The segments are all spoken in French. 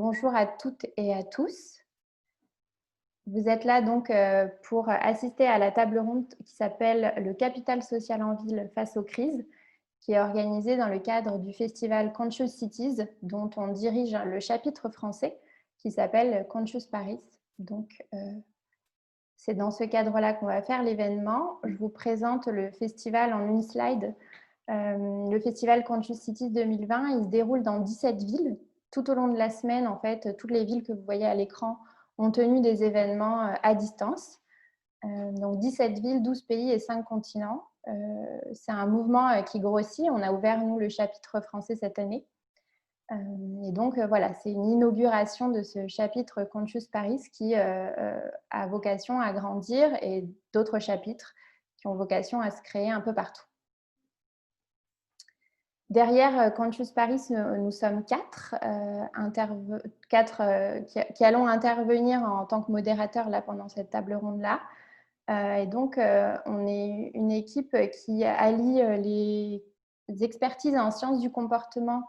Bonjour à toutes et à tous. Vous êtes là donc pour assister à la table ronde qui s'appelle « Le capital social en ville face aux crises », qui est organisée dans le cadre du festival Conscious Cities, dont on dirige le chapitre français qui s'appelle Conscious Paris. Donc, c'est dans ce cadre-là qu'on va faire l'événement. Je vous présente le festival en une slide. Le festival Conscious Cities 2020, il se déroule dans 17 villes. Tout au long de la semaine, en fait, toutes les villes que vous voyez à l'écran ont tenu des événements à distance. Donc 17 villes, 12 pays et 5 continents. C'est un mouvement qui grossit. On a ouvert, nous, le chapitre français cette année. Et donc, voilà, c'est une inauguration de ce chapitre Conscious Paris qui a vocation à grandir et d'autres chapitres qui ont vocation à se créer un peu partout. Derrière Conscious Paris, nous sommes quatre qui allons intervenir en tant que modérateurs là, pendant cette table ronde-là. Et donc, on est une équipe qui allie les expertises en sciences du comportement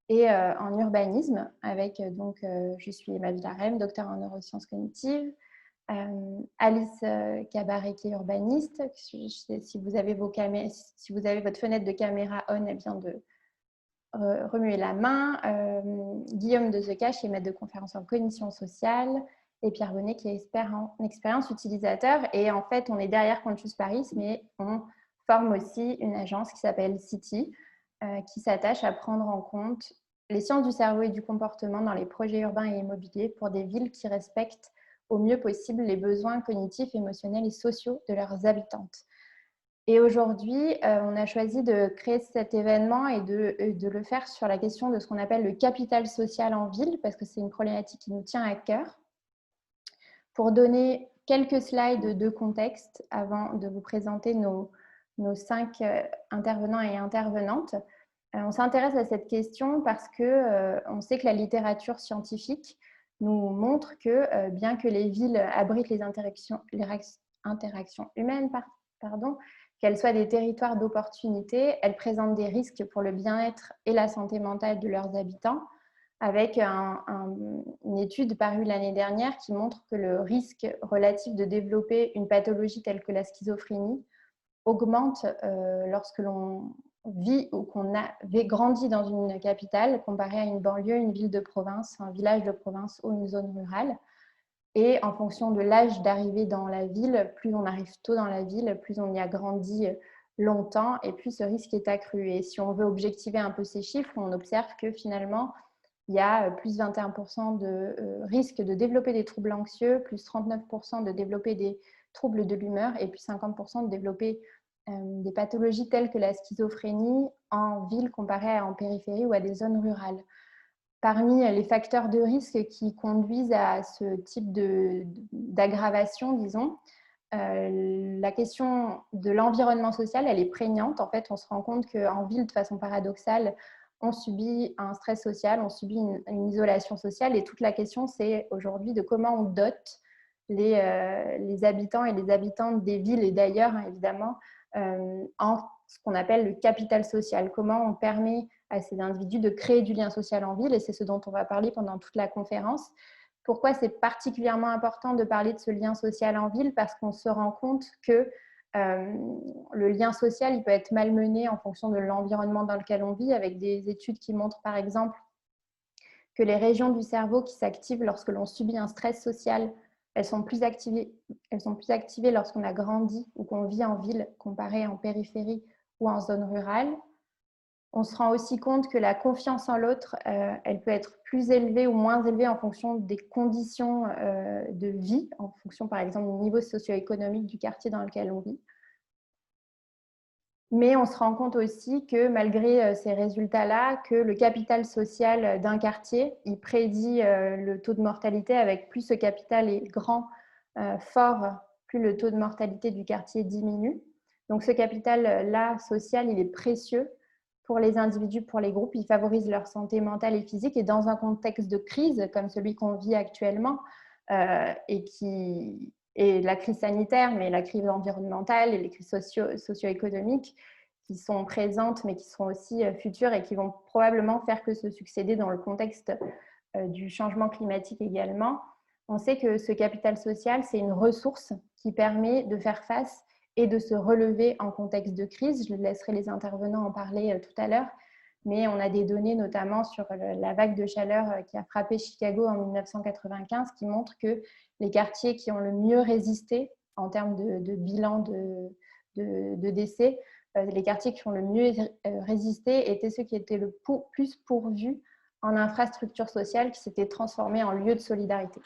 et en urbanisme, avec je suis Emma Villarem, docteur en neurosciences cognitives, Alice Cabaret qui est urbaniste. Si vous avez votre fenêtre de caméra on, elle vient de remuer la main. Guillaume de Zeca qui est maître de conférence en cognition sociale, et Pierre Bonnet qui est expert en expérience utilisateur. Et en fait, on est derrière Conscious Paris, mais on forme aussi une agence qui s'appelle City, qui s'attache à prendre en compte les sciences du cerveau et du comportement dans les projets urbains et immobiliers pour des villes qui respectent au mieux possible les besoins cognitifs, émotionnels et sociaux de leurs habitantes. Et aujourd'hui, on a choisi de créer cet événement et de le faire sur la question de ce qu'on appelle le capital social en ville, parce que c'est une problématique qui nous tient à cœur. Pour donner quelques slides de contexte avant de vous présenter nos 5 intervenants et intervenantes, on s'intéresse à cette question parce qu'on sait que la littérature scientifique nous montre que bien que les villes abritent les interactions humaines, qu'elles soient des territoires d'opportunité, elles présentent des risques pour le bien-être et la santé mentale de leurs habitants, avec une étude parue l'année dernière qui montre que le risque relatif de développer une pathologie telle que la schizophrénie augmente lorsque l'on vit ou qu'on a grandi dans une capitale comparé à une banlieue, une ville de province, un village de province ou une zone rurale. Et en fonction de l'âge d'arrivée dans la ville, plus on arrive tôt dans la ville, plus on y a grandi longtemps et plus ce risque est accru. Et si on veut objectiver un peu ces chiffres, on observe que finalement, il y a plus 21% de risque de développer des troubles anxieux, plus 39% de développer des troubles de l'humeur et puis 50% de développer des pathologies telles que la schizophrénie en ville comparée à en périphérie ou à des zones rurales. Parmi les facteurs de risque qui conduisent à ce type d'aggravation, disons, la question de l'environnement social, elle est prégnante. En fait, on se rend compte qu'en ville, de façon paradoxale, on subit un stress social, on subit une isolation sociale. Et toute la question, c'est aujourd'hui de comment on dote les habitants et les habitantes des villes et d'ailleurs, hein, évidemment, en ce qu'on appelle le capital social. Comment on permet à ces individus de créer du lien social en ville, et c'est ce dont on va parler pendant toute la conférence. Pourquoi c'est particulièrement important de parler de ce lien social en ville? Parce qu'on se rend compte que le lien social, il peut être malmené en fonction de l'environnement dans lequel on vit, avec des études qui montrent par exemple que les régions du cerveau qui s'activent lorsque l'on subit un stress social, elles sont plus activées lorsqu'on a grandi ou qu'on vit en ville comparé en périphérie ou en zone rurale. On se rend aussi compte que la confiance en l'autre, elle peut être plus élevée ou moins élevée en fonction des conditions de vie, en fonction par exemple du niveau socio-économique du quartier dans lequel on vit. Mais on se rend compte aussi que malgré ces résultats-là, que le capital social d'un quartier, il prédit le taux de mortalité. Avec plus ce capital est grand, fort, plus le taux de mortalité du quartier diminue. Donc ce capital-là social, il est précieux pour les individus, pour les groupes. Il favorise leur santé mentale et physique. Et dans un contexte de crise comme celui qu'on vit actuellement, et la crise sanitaire, mais la crise environnementale et les crises socio-économiques qui sont présentes, mais qui seront aussi futures et qui vont probablement faire que se succéder dans le contexte du changement climatique également, on sait que ce capital social, c'est une ressource qui permet de faire face et de se relever en contexte de crise. Je laisserai les intervenants en parler tout à l'heure, mais on a des données notamment sur la vague de chaleur qui a frappé Chicago en 1995 qui montrent que les quartiers qui ont le mieux résisté en termes de bilan de décès, les quartiers qui ont le mieux résisté étaient ceux qui étaient le plus pourvus en infrastructures sociales qui s'étaient transformées en lieux de solidarité.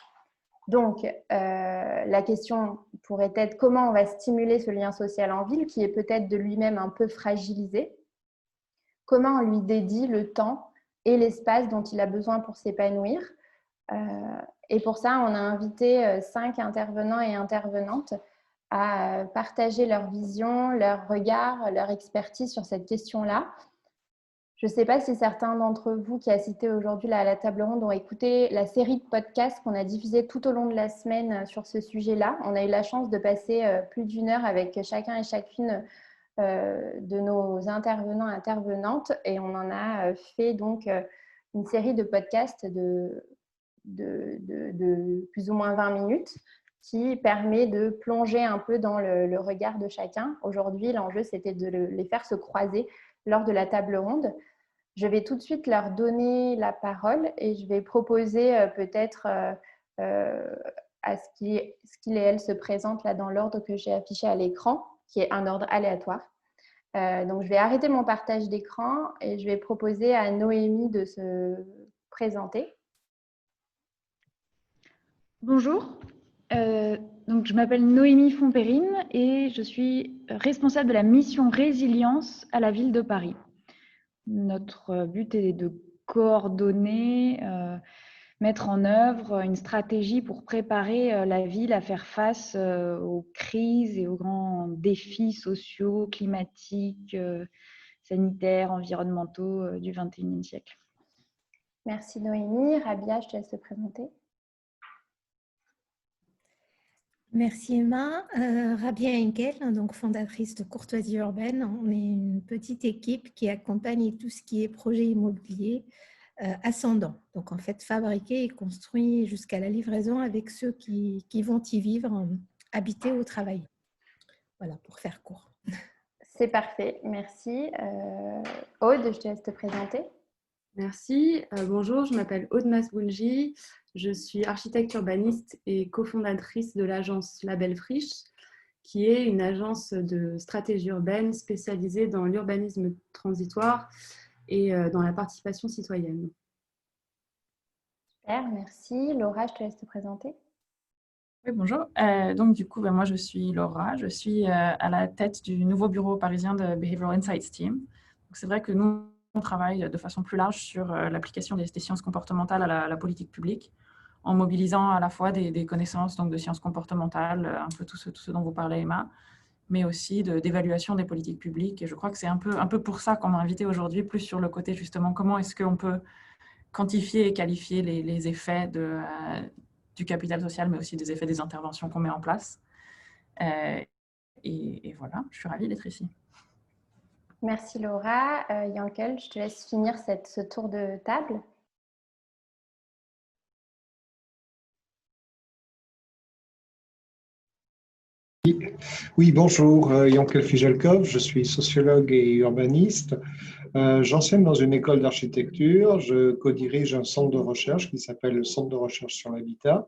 Donc, la question pourrait être comment on va stimuler ce lien social en ville qui est peut-être de lui-même un peu fragilisé. Comment on lui dédie le temps et l'espace dont il a besoin pour s'épanouir. Et pour ça, on a invité 5 intervenants et intervenantes à partager leur vision, leur regard, leur expertise sur cette question-là. Je ne sais pas si certains d'entre vous qui assistent aujourd'hui à la table ronde ont écouté la série de podcasts qu'on a diffusée tout au long de la semaine sur ce sujet-là. On a eu la chance de passer plus d'1 heure avec chacun et chacune de nos intervenants et intervenantes et on en a fait donc une série de podcasts de plus ou moins 20 minutes qui permet de plonger un peu dans le regard de chacun. Aujourd'hui, l'enjeu, c'était de les faire se croiser lors de la table ronde. Je vais tout de suite leur donner la parole et je vais proposer peut-être à ce qu'il et elle se présentent là dans l'ordre que j'ai affiché à l'écran, qui est un ordre aléatoire. Donc, je vais arrêter mon partage d'écran et je vais proposer à Noémie de se présenter. Bonjour, donc je m'appelle Noémie Fontpérine et je suis responsable de la mission résilience à la ville de Paris. Notre but est de coordonner, mettre en œuvre une stratégie pour préparer la ville à faire face aux crises et aux grands défis sociaux, climatiques, sanitaires, environnementaux du XXIe siècle. Merci Noémie. Rabia, je te laisse te présenter. Merci Emma. Rabia Henkel, donc fondatrice de Courtoisie Urbaine. On est une petite équipe qui accompagne tout ce qui est projet immobilier ascendant. Donc en fait fabriqué et construit jusqu'à la livraison avec ceux qui vont y vivre, habiter ou travailler. Voilà, pour faire court. C'est parfait, merci. Aude, je te laisse te présenter. Merci. Bonjour, je m'appelle Aude Masboulji. Je suis architecte urbaniste et cofondatrice de l'agence Label Friche, qui est une agence de stratégie urbaine spécialisée dans l'urbanisme transitoire et dans la participation citoyenne. Super, merci. Laura, je te laisse te présenter. Oui, bonjour. Donc, du coup, moi, je suis Laura. Je suis à la tête du nouveau bureau parisien de Behavioral Insights Team. C'est vrai que nous, on travaille de façon plus large sur l'application des sciences comportementales à la politique publique, en mobilisant à la fois des connaissances donc, de sciences comportementales, un peu tout ce dont vous parlez, Emma, mais aussi d'évaluation des politiques publiques. Et je crois que c'est un peu pour ça qu'on m'a invité aujourd'hui, plus sur le côté justement comment est-ce qu'on peut quantifier et qualifier les effets du capital social, mais aussi des effets des interventions qu'on met en place. Et voilà, je suis ravie d'être ici. Merci Laura. Yankel, je te laisse finir ce tour de table. Oui, bonjour, Yankel Fijelkov, je suis sociologue et urbaniste. J'enseigne dans une école d'architecture, je co-dirige un centre de recherche qui s'appelle le Centre de recherche sur l'habitat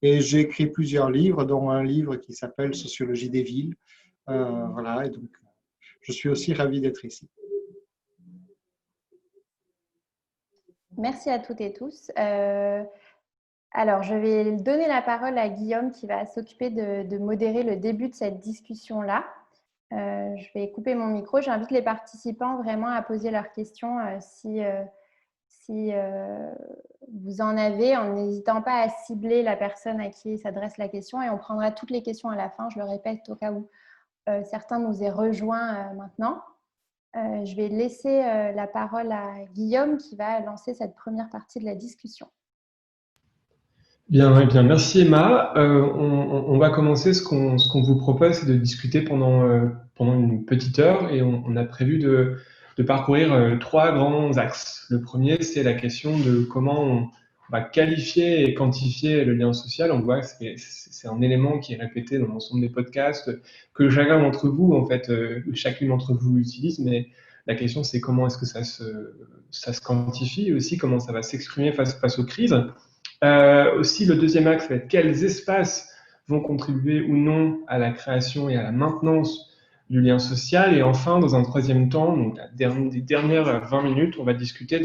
et j'ai écrit plusieurs livres, dont un livre qui s'appelle Sociologie des villes. Voilà, et donc je suis aussi ravie d'être ici. Merci à toutes et tous. Alors, je vais donner la parole à Guillaume qui va s'occuper de modérer le début de cette discussion-là. Je vais couper mon micro. J'invite les participants vraiment à poser leurs questions si vous en avez, en n'hésitant pas à cibler la personne à qui s'adresse la question et on prendra toutes les questions à la fin. Je le répète au cas où certains nous aient rejoints maintenant. Je vais laisser la parole à Guillaume qui va lancer cette première partie de la discussion. Bien, merci Emma. On va commencer. Ce qu'on vous propose, c'est de discuter pendant une petite heure et on a prévu de parcourir 3 grands axes. Le premier, c'est la question de comment va qualifier et quantifier le lien social. On voit que c'est un élément qui est répété dans l'ensemble des podcasts, que chacun d'entre vous, en fait, chacune d'entre vous utilise, mais la question, c'est comment est-ce que ça se quantifie, et aussi comment ça va s'exprimer face aux crises. Aussi, le deuxième axe va être quels espaces vont contribuer ou non à la création et à la maintenance du lien social. Et enfin, dans un troisième temps, donc les dernières 20 minutes, on va discuter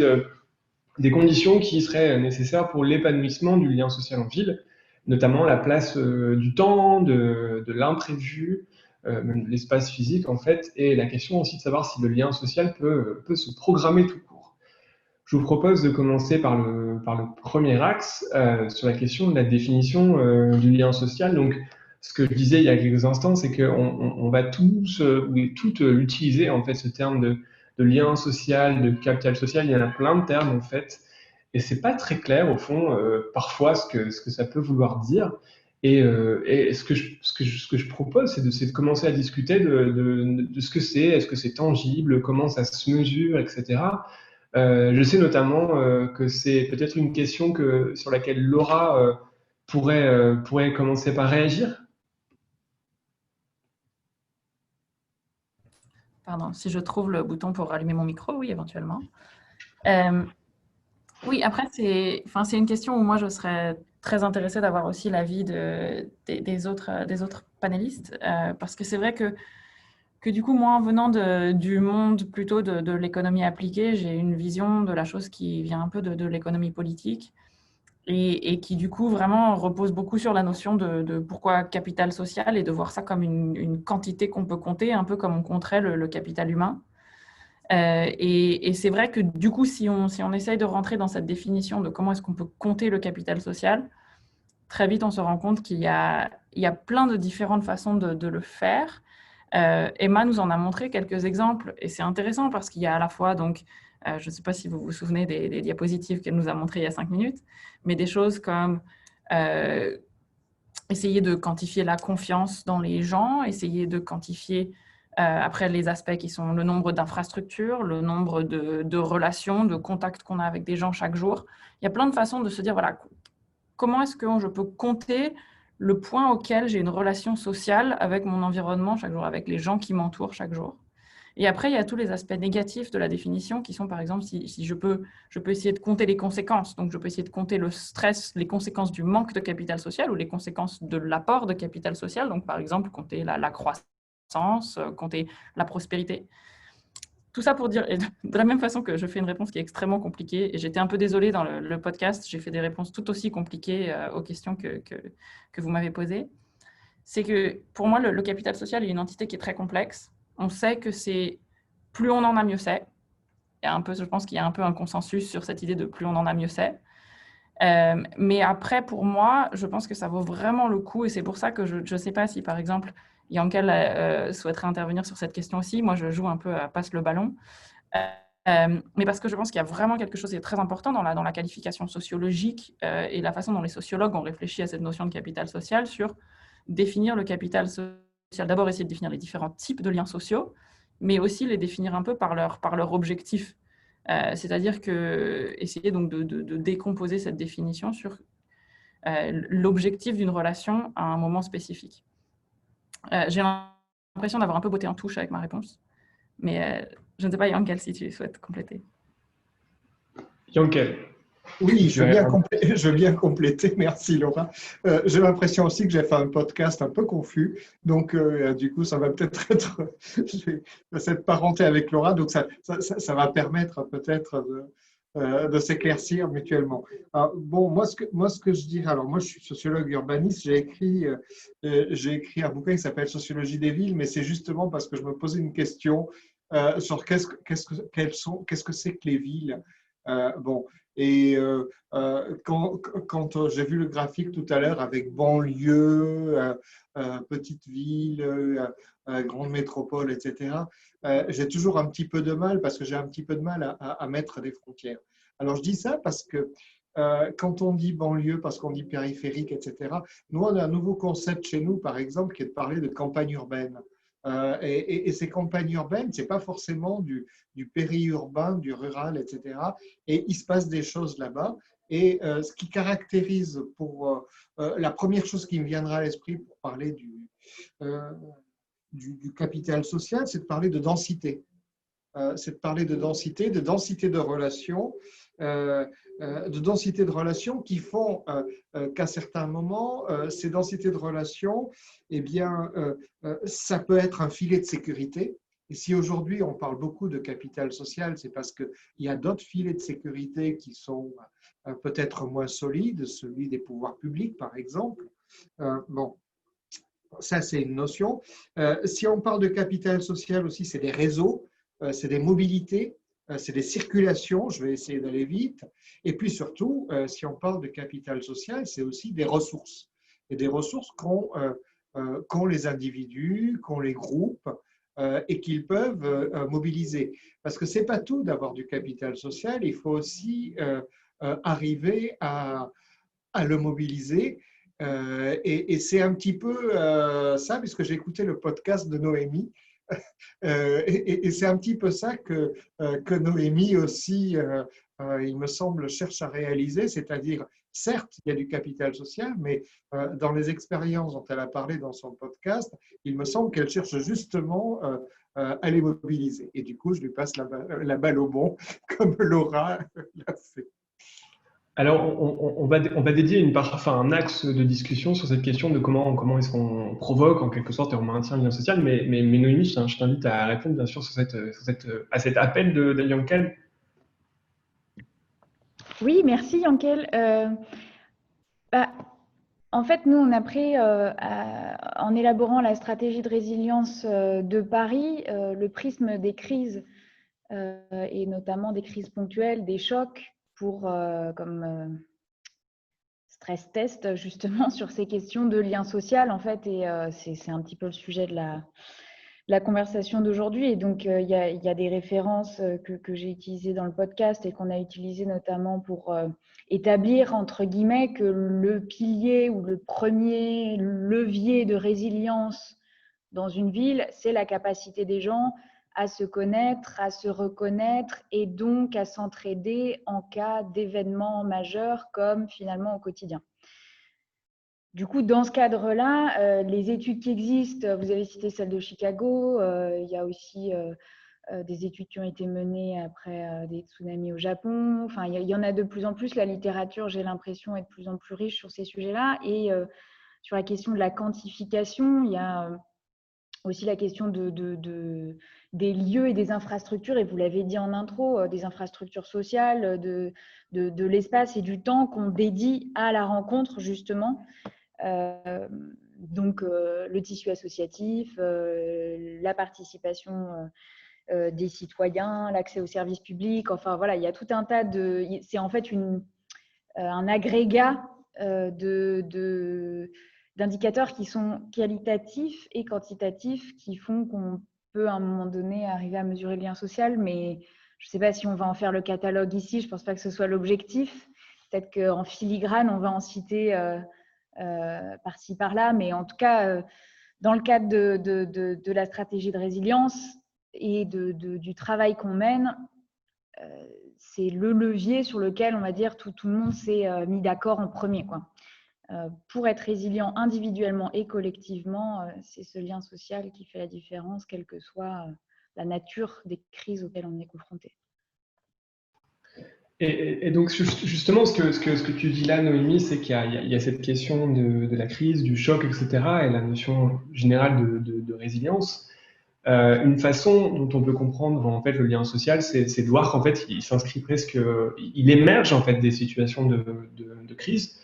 des conditions qui seraient nécessaires pour l'épanouissement du lien social en ville, notamment la place du temps, de l'imprévu, même de l'espace physique en fait, et la question aussi de savoir si le lien social peut se programmer tout court. Je vous propose de commencer par le premier axe sur la question de la définition du lien social. Donc, ce que je disais il y a quelques instants, c'est qu'on va tous ou toutes utiliser en fait ce terme de lien social, de capital social. Il y en a plein de termes en fait, et c'est pas très clair au fond parfois ce que ça peut vouloir dire. Et ce que je propose, c'est de commencer à discuter de ce que c'est, est-ce que c'est tangible, comment ça se mesure, etc. Je sais notamment que c'est peut-être une question sur laquelle Laura pourrait commencer par réagir. Pardon, si je trouve le bouton pour allumer mon micro, oui, éventuellement. Oui, après, c'est une question où moi, je serais très intéressée d'avoir aussi l'avis des autres panélistes, parce que c'est vrai que du coup, moi, en venant du monde plutôt de l'économie appliquée, j'ai une vision de la chose qui vient un peu de l'économie politique et qui, du coup, vraiment repose beaucoup sur la notion de pourquoi capital social et de voir ça comme une quantité qu'on peut compter, un peu comme on compterait le capital humain. Et c'est vrai que, du coup, si on essaye de rentrer dans cette définition de comment est-ce qu'on peut compter le capital social, très vite, on se rend compte qu'il y a plein de différentes façons de le faire. Emma nous en a montré quelques exemples et c'est intéressant parce qu'il y a à la fois, donc, je ne sais pas si vous vous souvenez des diapositives qu'elle nous a montrées il y a 5 minutes, mais des choses comme essayer de quantifier la confiance dans les gens, essayer de quantifier après les aspects qui sont le nombre d'infrastructures, le nombre de relations, de contacts qu'on a avec des gens chaque jour. Il y a plein de façons de se dire, voilà, comment est-ce que je peux compter le point auquel j'ai une relation sociale avec mon environnement chaque jour, avec les gens qui m'entourent chaque jour. Et après, il y a tous les aspects négatifs de la définition qui sont, par exemple, si je peux essayer de compter les conséquences. Donc, je peux essayer de compter le stress, les conséquences du manque de capital social ou les conséquences de l'apport de capital social. Donc, par exemple, compter la croissance, compter la prospérité. Tout ça pour dire, de la même façon que je fais une réponse qui est extrêmement compliquée, et j'étais un peu désolée dans le podcast, j'ai fait des réponses tout aussi compliquées aux questions que vous m'avez posées, c'est que pour moi, le capital social est une entité qui est très complexe. On sait que c'est plus on en a, mieux c'est. Je pense qu'il y a un peu un consensus sur cette idée de plus on en a, mieux c'est. Mais après, pour moi, je pense que ça vaut vraiment le coup, et c'est pour ça que je ne sais pas si, par exemple, Yankel souhaiterait intervenir sur cette question aussi. Moi, je joue un peu à passe le ballon. Mais parce que je pense qu'il y a vraiment quelque chose qui est très important dans la qualification sociologique et la façon dont les sociologues ont réfléchi à cette notion de capital social sur définir le capital social. D'abord, essayer de définir les différents types de liens sociaux, mais aussi les définir un peu par leur objectif. C'est-à-dire essayer donc de décomposer cette définition sur l'objectif d'une relation à un moment spécifique. J'ai l'impression d'avoir un peu botté en touche avec ma réponse, mais je ne sais pas, Yankel, si tu souhaites compléter. Yankel. Oui, je veux bien compléter. Merci, Laura. J'ai l'impression aussi que j'ai fait un podcast un peu confus. Donc, du coup, ça va peut-être être cette parenté avec Laura. Donc, ça va permettre peut-être de s'éclaircir mutuellement. Alors, bon, moi, ce que je dirais, alors moi, je suis sociologue urbaniste. J'ai écrit un bouquin qui s'appelle Sociologie des villes, mais c'est justement parce que je me posais une question sur qu'est-ce que c'est que les villes. Bon. Et quand j'ai vu le graphique tout à l'heure avec banlieue, petite ville, grande métropole, etc., j'ai toujours un petit peu de mal parce que j'ai un petit peu de mal à mettre des frontières. Alors je dis ça parce que quand on dit banlieue, parce qu'on dit périphérique, etc., nous on a un nouveau concept chez nous, par exemple, qui est de parler de campagne urbaine. Et ces campagnes urbaines, ce n'est pas forcément du périurbain, du rural, etc. Et il se passe des choses là-bas. Et ce qui caractérise pour la première chose qui me viendra à l'esprit pour parler du capital social, c'est de parler de densité. C'est de parler de densité de relations, qui font qu'à certains moments, ces densités de relations, eh bien, ça peut être un filet de sécurité. Et si aujourd'hui on parle beaucoup de capital social, c'est parce qu'il y a d'autres filets de sécurité qui sont peut-être moins solides, celui des pouvoirs publics par exemple. Bon, ça c'est une notion. Si on parle de capital social aussi, c'est des réseaux. C'est des mobilités, c'est des circulations, je vais essayer d'aller vite. Et puis surtout, si on parle de capital social, c'est aussi des ressources. Et des ressources qu'ont les individus, qu'ont les groupes et qu'ils peuvent mobiliser. Parce que ce n'est pas tout d'avoir du capital social, il faut aussi arriver à le mobiliser. Et c'est un petit peu ça, puisque j'ai écouté le podcast de Noémie. Et c'est un petit peu ça que Noémie aussi, il me semble, cherche à réaliser, c'est-à-dire, certes, il y a du capital social, mais dans les expériences dont elle a parlé dans son podcast, il me semble qu'elle cherche justement à les mobiliser. Et du coup, je lui passe la balle au bon, comme Laura l'a fait. Alors, on va dédier un axe de discussion sur cette question de comment est-ce qu'on provoque en quelque sorte et on maintient le lien social. Mais Noémie, je t'invite à répondre bien sûr à cet appel de Yankel. Oui, merci Yankel. En fait, nous, on a pris, en élaborant la stratégie de résilience de Paris, le prisme des crises et notamment des crises ponctuelles, des chocs comme stress test justement sur ces questions de lien social en fait. Et c'est un petit peu le sujet de la conversation d'aujourd'hui. Et donc, il y a des références que j'ai utilisées dans le podcast et qu'on a utilisées notamment pour établir, entre guillemets, que le pilier ou le premier levier de résilience dans une ville, c'est la capacité des gens à se connaître, à se reconnaître et donc à s'entraider en cas d'événements majeurs comme finalement au quotidien. Du coup, dans ce cadre-là, les études qui existent, vous avez cité celle de Chicago, il y a aussi des études qui ont été menées après des tsunamis au Japon. Enfin, il y en a de plus en plus. La littérature, j'ai l'impression, est de plus en plus riche sur ces sujets-là. Et sur la question de la quantification, il y a aussi la question des lieux et des infrastructures, et vous l'avez dit en intro, des infrastructures sociales, de l'espace et du temps qu'on dédie à la rencontre, justement. Donc, le tissu associatif, la participation des citoyens, l'accès aux services publics, enfin voilà, il y a tout un tas de… C'est en fait un agrégat d'indicateurs qui sont qualitatifs et quantitatifs qui font qu'on peut à un moment donné arriver à mesurer le lien social, mais je ne sais pas si on va en faire le catalogue ici, je ne pense pas que ce soit l'objectif. Peut-être qu'en filigrane, on va en citer par-ci, par-là, mais en tout cas, dans le cadre de la stratégie de résilience et du travail qu'on mène, c'est le levier sur lequel, on va dire, tout le monde s'est mis d'accord en premier, quoi. Pour être résilient individuellement et collectivement, c'est ce lien social qui fait la différence, quelle que soit la nature des crises auxquelles on est confronté. Et donc justement, ce que tu dis là, Noémie, c'est qu'il y a cette question de la crise, du choc, etc., et la notion générale de résilience. Une façon dont on peut comprendre en fait le lien social, c'est de voir qu'en fait il s'inscrit presque, il émerge en fait des situations de crise.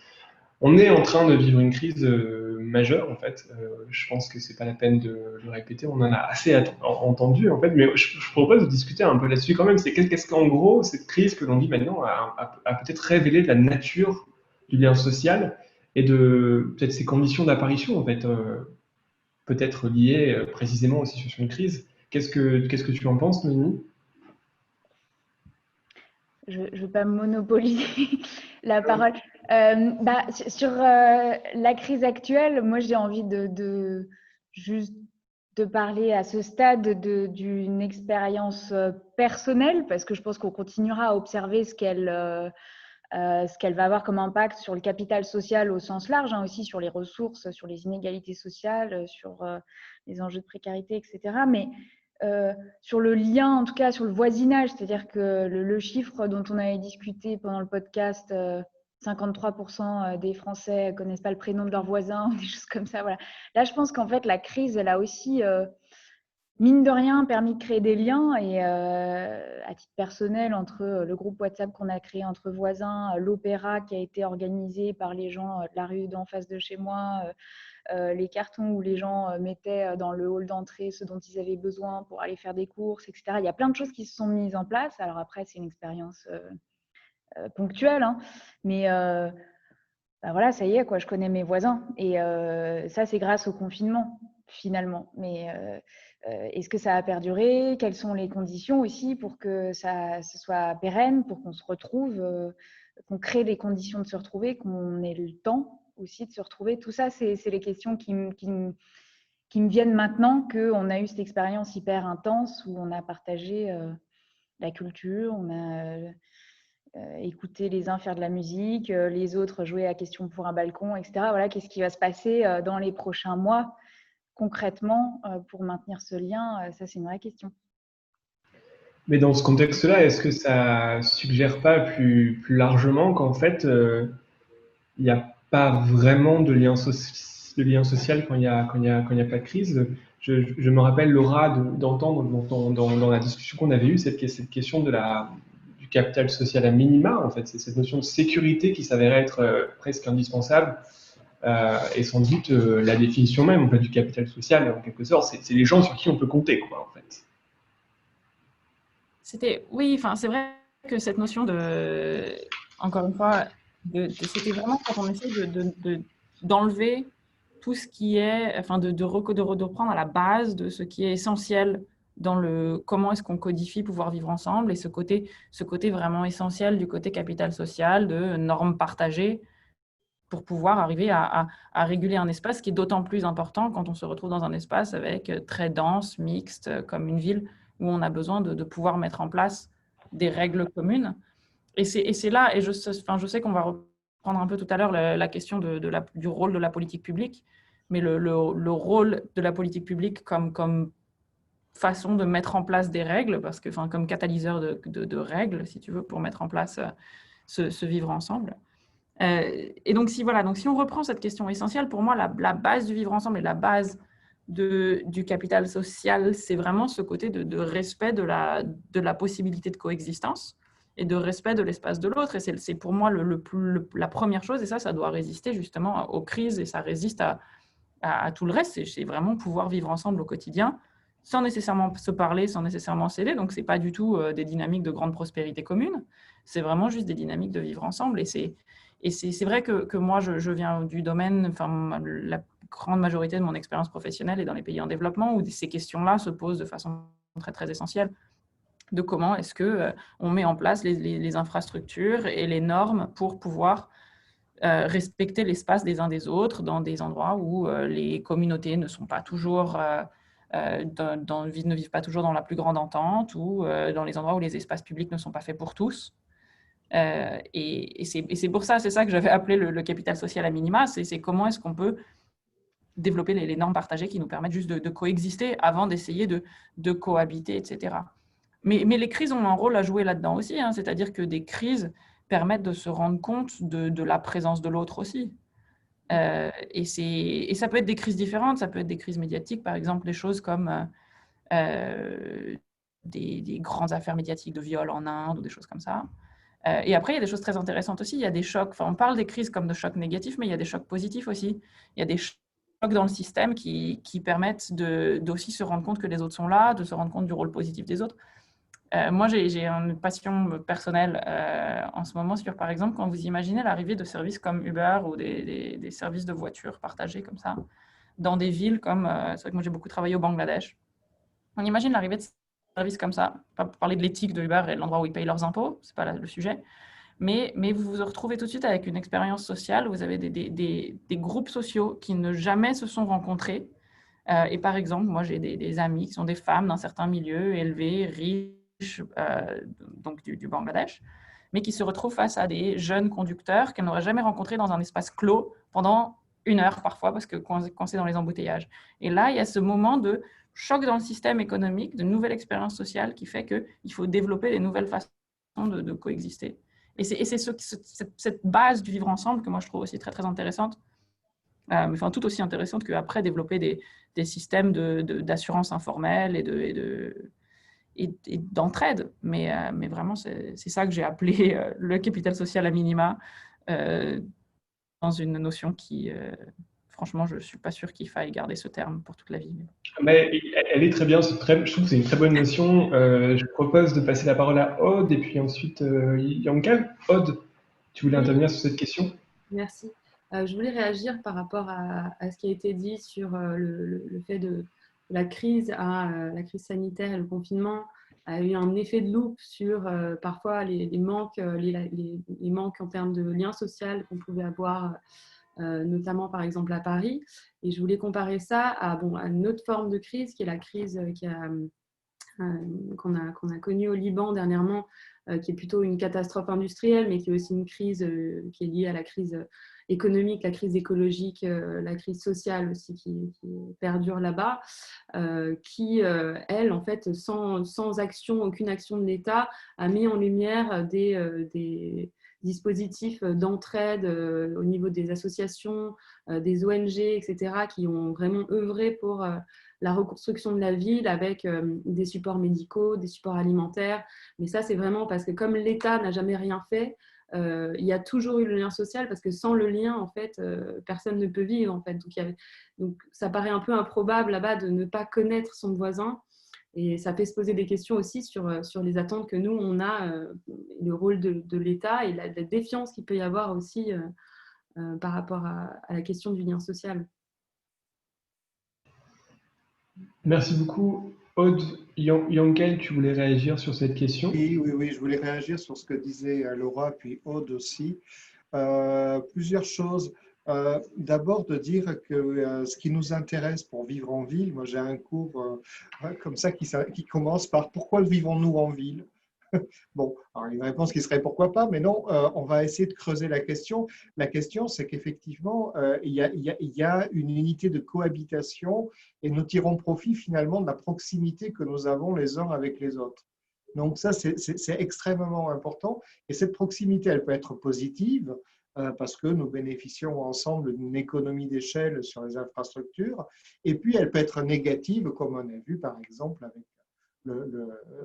On est en train de vivre une crise majeure en fait. Je pense que c'est pas la peine de le répéter. On en a assez entendu en fait, mais je propose de discuter un peu là-dessus quand même. C'est qu'est-ce qu'en gros cette crise que l'on vit maintenant a peut-être révélé de la nature du lien social et de peut-être ses conditions d'apparition en fait. Peut-être liées précisément aux situations de crise. Qu'est-ce que tu en penses, Noémie ? Je ne veux pas monopoliser la parole. Sur la crise actuelle, moi j'ai envie juste de parler à ce stade d'une expérience personnelle, parce que je pense qu'on continuera à observer ce qu'elle ce qu'elle va avoir comme impact sur le capital social au sens large, aussi sur les ressources, sur les inégalités sociales, sur les enjeux de précarité, etc. Mais sur le lien, en tout cas sur le voisinage, c'est-à-dire que le chiffre dont on avait discuté pendant le podcast, 53% des Français ne connaissent pas le prénom de leurs voisins, des choses comme ça. Voilà. Là, je pense qu'en fait, la crise, elle a aussi, mine de rien, permis de créer des liens. Et à titre personnel, entre le groupe WhatsApp qu'on a créé entre voisins, l'opéra qui a été organisé par les gens de la rue d'en face de chez moi, les cartons où les gens mettaient dans le hall d'entrée ce dont ils avaient besoin pour aller faire des courses, etc. Il y a plein de choses qui se sont mises en place. Alors après, c'est une expérience ponctuelle, mais voilà, ça y est, quoi, je connais mes voisins. Et ça, c'est grâce au confinement, finalement. Mais est-ce que ça a perduré? Quelles sont les conditions aussi pour que ça soit pérenne, pour qu'on se retrouve, qu'on crée les conditions de se retrouver, qu'on ait le temps aussi de se retrouver? Tout ça, c'est les questions qui me viennent maintenant qu'on a eu cette expérience hyper intense où on a partagé la culture, on a écouté les uns faire de la musique, les autres jouer à question pour un balcon, etc. Voilà, qu'est-ce qui va se passer dans les prochains mois concrètement pour maintenir ce lien? Ça, c'est une vraie question. Mais dans ce contexte-là, est-ce que ça suggère pas plus largement qu'en fait, il n'y a pas vraiment de lien social quand il y a pas de crise? Je me rappelle, Laura, d'entendre dans la discussion qu'on avait eue cette question du capital social à minima. En fait, c'est cette notion de sécurité qui s'avérait être presque indispensable. Et sans doute la définition même en fait, du capital social, en quelque sorte, c'est les gens sur qui on peut compter, quoi, en fait. Oui, c'est vrai que cette notion encore une fois, c'était vraiment quand on essaie d'enlever tout ce qui est, de reprendre à la base de ce qui est essentiel dans le comment est-ce qu'on codifie pouvoir vivre ensemble, et ce côté vraiment essentiel du côté capital social, de normes partagées, pour pouvoir arriver à réguler un espace qui est d'autant plus important quand on se retrouve dans un espace avec très dense, mixte, comme une ville, où on a besoin de pouvoir mettre en place des règles communes. Et c'est là, et je sais qu'on va reprendre un peu tout à l'heure la question du rôle de la politique publique, mais le rôle de la politique publique comme façon de mettre en place des règles, parce que, comme catalyseur de règles, si tu veux, pour mettre en place ce vivre ensemble. Et donc, si on reprend cette question essentielle, pour moi, la base du vivre ensemble et la base du capital social, c'est vraiment ce côté de respect de la possibilité de coexistence et de respect de l'espace de l'autre. Et c'est pour moi la première chose, et ça doit résister justement aux crises, et ça résiste à tout le reste. C'est vraiment pouvoir vivre ensemble au quotidien, sans nécessairement se parler, sans nécessairement s'aider. Donc, ce n'est pas du tout des dynamiques de grande prospérité commune, c'est vraiment juste des dynamiques de vivre ensemble. Et c'est vrai que moi, je viens du domaine, la grande majorité de mon expérience professionnelle est dans les pays en développement, où ces questions-là se posent de façon très, très essentielle, de comment est-ce qu'on met en place les infrastructures et les normes pour pouvoir respecter l'espace des uns des autres dans des endroits où les communautés ne sont pas toujours... ne vivent pas toujours dans la plus grande entente, ou dans les endroits où les espaces publics ne sont pas faits pour tous. Et c'est pour ça, c'est ça que j'avais appelé le capital social à minima, c'est comment est-ce qu'on peut développer les normes partagées qui nous permettent juste de coexister avant d'essayer de cohabiter, etc. Mais les crises ont un rôle à jouer là-dedans aussi, c'est-à-dire que des crises permettent de se rendre compte de la présence de l'autre aussi. Et ça peut être des crises différentes, ça peut être des crises médiatiques, par exemple, des choses comme des grandes affaires médiatiques de viol en Inde ou des choses comme ça. Et après, il y a des choses très intéressantes aussi. Il y a des chocs, on parle des crises comme de chocs négatifs, mais il y a des chocs positifs aussi. Il y a des chocs dans le système qui permettent d'aussi se rendre compte que les autres sont là, de se rendre compte du rôle positif des autres. Moi, j'ai une passion personnelle en ce moment sur, par exemple, quand vous imaginez l'arrivée de services comme Uber ou des services de voitures partagés comme ça, dans des villes comme, c'est vrai que moi j'ai beaucoup travaillé au Bangladesh. On imagine l'arrivée de services comme ça, pas pour parler de l'éthique de Uber et de l'endroit où ils payent leurs impôts, c'est pas le sujet, mais vous vous retrouvez tout de suite avec une expérience sociale où vous avez des groupes sociaux qui ne jamais se sont rencontrés. Et par exemple, moi j'ai des amis qui sont des femmes d'un certain milieu, élevées, riches, donc du Bangladesh, mais qui se retrouvent face à des jeunes conducteurs qu'elles n'auraient jamais rencontrés dans un espace clos pendant 1 heure parfois, parce que quand c'est dans les embouteillages. Et là, il y a ce moment de choc dans le système économique, de nouvelle expérience sociale qui fait qu'il faut développer des nouvelles façons de coexister. Et c'est cette base du vivre ensemble que moi je trouve aussi très, très intéressante, enfin tout aussi intéressante qu'après développer des systèmes d'assurance informelle et d'entraide. Mais vraiment, c'est ça que j'ai appelé le capital social à minima, dans une notion qui, franchement, je ne suis pas sûre qu'il faille garder ce terme pour toute la vie. Mais elle est très bien, je trouve que c'est une très bonne notion. Je propose de passer la parole à Aude et puis ensuite Yankel. Aude, tu voulais intervenir sur cette question? Merci. Je voulais réagir par rapport à ce qui a été dit sur le fait de la crise sanitaire et le confinement a eu un effet de loupe sur parfois les manques en termes de liens sociaux qu'on pouvait avoir, notamment par exemple à Paris. Et je voulais comparer ça à une autre forme de crise qui est la crise qu'on a connue au Liban dernièrement, qui est plutôt une catastrophe industrielle, mais qui est aussi une crise qui est liée à la crise économique, la crise écologique, la crise sociale aussi qui perdure là-bas, qui, elle, en fait, sans action, aucune action de l'État, a mis en lumière des dispositifs d'entraide au niveau des associations, des ONG, etc., qui ont vraiment œuvré pour la reconstruction de la ville avec des supports médicaux, des supports alimentaires. Mais ça, c'est vraiment parce que comme l'État n'a jamais rien fait, il y a toujours eu le lien social, parce que sans le lien, en fait, personne ne peut vivre. En fait. Donc, ça paraît un peu improbable là-bas de ne pas connaître son voisin. Et ça fait se poser des questions aussi sur les attentes que nous, on a, le rôle de l'État et la défiance qu'il peut y avoir aussi par rapport à la question du lien social. Merci beaucoup. Aude, Yankel, tu voulais réagir sur cette question? Oui, je voulais réagir sur ce que disait Laura, puis Aude aussi. Plusieurs choses. D'abord, de dire que ce qui nous intéresse pour vivre en ville, moi j'ai un cours comme ça qui commence par « Pourquoi le vivons-nous en ville ?» Bon, alors une réponse qui serait pourquoi pas, mais non, on va essayer de creuser la question. La question, c'est qu'effectivement, il y a une unité de cohabitation et nous tirons profit finalement de la proximité que nous avons les uns avec les autres. Donc ça, c'est extrêmement important. Et cette proximité, elle peut être positive parce que nous bénéficions ensemble d'une économie d'échelle sur les infrastructures. Et puis, elle peut être négative, comme on a vu par exemple avec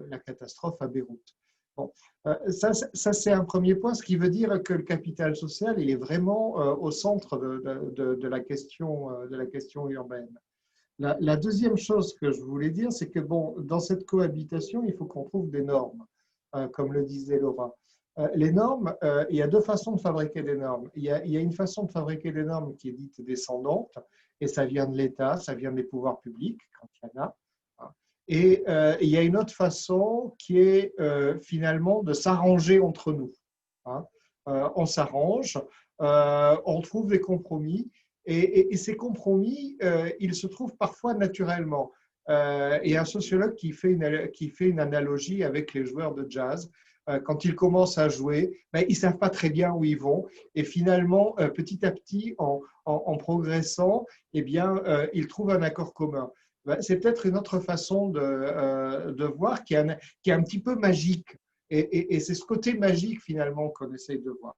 la catastrophe à Beyrouth. Bon, ça c'est un premier point, ce qui veut dire que le capital social, il est vraiment au centre de la question urbaine. La deuxième chose que je voulais dire, c'est que dans cette cohabitation, il faut qu'on trouve des normes, comme le disait Laura. Les normes, il y a deux façons de fabriquer des normes. Il y a une façon de fabriquer des normes qui est dite descendante, et ça vient de l'État, ça vient des pouvoirs publics, quand il y en a. Et il y a une autre façon qui est finalement de s'arranger entre nous. On s'arrange, on trouve des compromis, et ces compromis, ils se trouvent parfois naturellement. Il y a un sociologue qui fait une analogie avec les joueurs de jazz. Quand ils commencent à jouer, ils ne savent pas très bien où ils vont, et finalement, petit à petit, en progressant, eh bien, ils trouvent un accord commun. C'est peut-être une autre façon de voir qui est un petit peu magique. Et c'est ce côté magique finalement qu'on essaye de voir.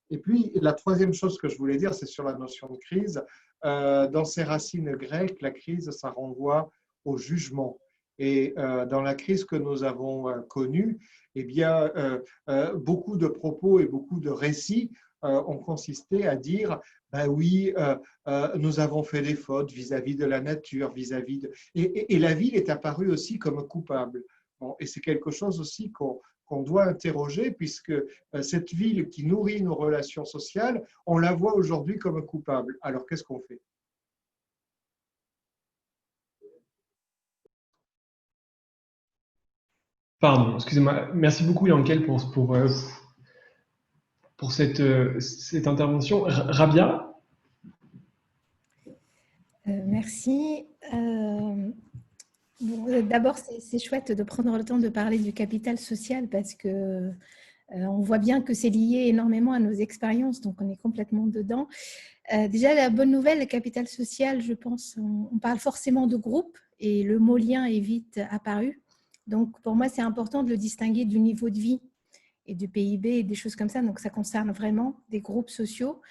Et puis, la troisième chose que je voulais dire, c'est sur la notion de crise. Dans ses racines grecques, la crise, ça renvoie au jugement. Et dans la crise que nous avons connue, eh bien, beaucoup de propos et beaucoup de récits ont consisté à dire oui, nous avons fait des fautes vis-à-vis de la nature, vis-à-vis de… Et la ville est apparue aussi comme coupable. Bon, et c'est quelque chose aussi qu'on doit interroger, puisque cette ville qui nourrit nos relations sociales, on la voit aujourd'hui comme coupable. Alors, qu'est-ce qu'on fait ? Pardon, excusez-moi. Merci beaucoup, Yankel, pour cette intervention. Rabia ? Merci. D'abord, c'est chouette de prendre le temps de parler du capital social parce que On voit bien que c'est lié énormément à nos expériences, donc on est complètement dedans. Déjà, la bonne nouvelle, le capital social, je pense, on parle forcément de groupe et le mot lien est vite apparu. Donc, pour moi, c'est important de le distinguer du niveau de vie et du PIB et des choses comme ça. Donc, ça concerne vraiment des groupes sociaux.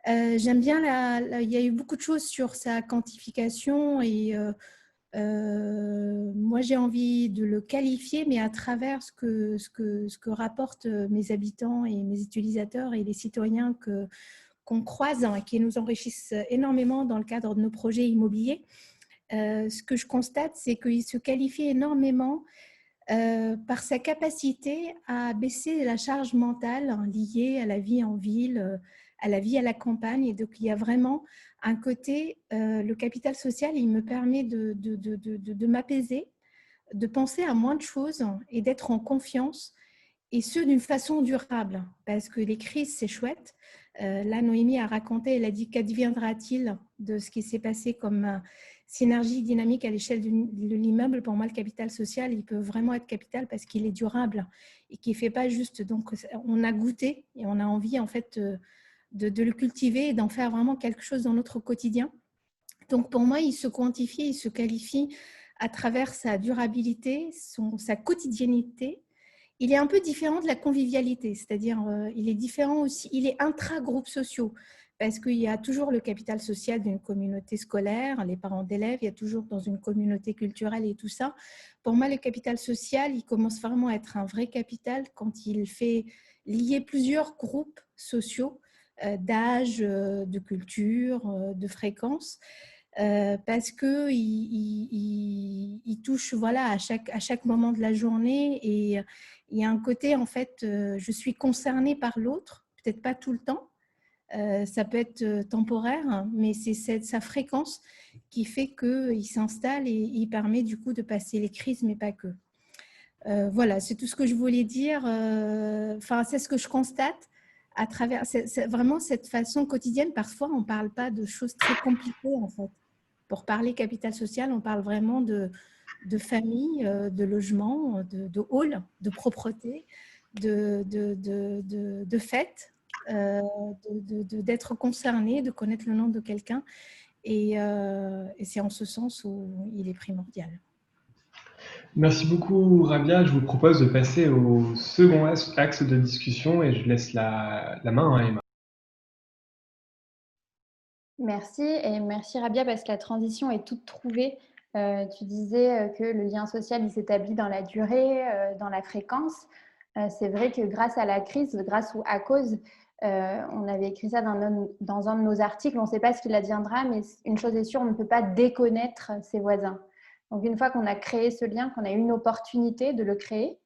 J'aime bien, il y a eu beaucoup de choses sur sa quantification et moi, j'ai envie de le qualifier, mais à travers ce que rapportent mes habitants et mes utilisateurs et les citoyens qu'on croise et qui nous enrichissent énormément dans le cadre de nos projets immobiliers. Ce que je constate, c'est qu'il se qualifie énormément par sa capacité à baisser la charge mentale liée à la vie en ville, à la vie à la campagne. Et donc, il y a vraiment un côté, le capital social, il me permet de m'apaiser, de penser à moins de choses et d'être en confiance, et ce, d'une façon durable, parce que les crises, c'est chouette. Là, Noémie a raconté, elle a dit, qu'adviendra-t-il de ce qui s'est passé comme synergie dynamique à l'échelle de l'immeuble. Pour moi, le capital social, il peut vraiment être capital parce qu'il est durable et qu'il ne fait pas juste… Donc, on a goûté et on a envie, en fait, de le cultiver et d'en faire vraiment quelque chose dans notre quotidien. Donc, pour moi, il se quantifie, il se qualifie à travers sa durabilité, sa quotidiennité. Il est un peu différent de la convivialité, c'est-à-dire il est différent aussi, il est intra-groupes sociaux, parce qu'il y a toujours le capital social d'une communauté scolaire, les parents d'élèves, il y a toujours dans une communauté culturelle et tout ça. Pour moi, le capital social, il commence vraiment à être un vrai capital quand il fait lier plusieurs groupes sociaux d'âge, de culture, de fréquence. Parce qu'il il touche voilà, à chaque moment de la journée et il y a un côté, en fait, je suis concernée par l'autre, peut-être pas tout le temps, ça peut être temporaire, mais c'est sa fréquence qui fait qu'il s'installe et il permet du coup de passer les crises, mais pas que. Voilà, c'est tout ce que je voulais dire. Enfin, c'est ce que je constate à travers c'est vraiment cette façon quotidienne. Parfois, on ne parle pas de choses très compliquées, en fait. Pour parler capital social, on parle vraiment de famille, de logement, de hall, de propreté, de fête, d'être concerné, de connaître le nom de quelqu'un. Et c'est en ce sens où il est primordial. Merci beaucoup, Rabia. Je vous propose de passer au second axe de discussion et je laisse la main à Emma. Merci et merci Rabia parce que la transition est toute trouvée. Tu disais que le lien social il s'établit dans la durée, dans la fréquence. C'est vrai que grâce à la crise, grâce ou à cause, on avait écrit ça dans un de nos articles, on ne sait pas ce qu'il adviendra, mais une chose est sûre, on ne peut pas déconnaître ses voisins. Donc une fois qu'on a créé ce lien, qu'on a eu une opportunité de le créer,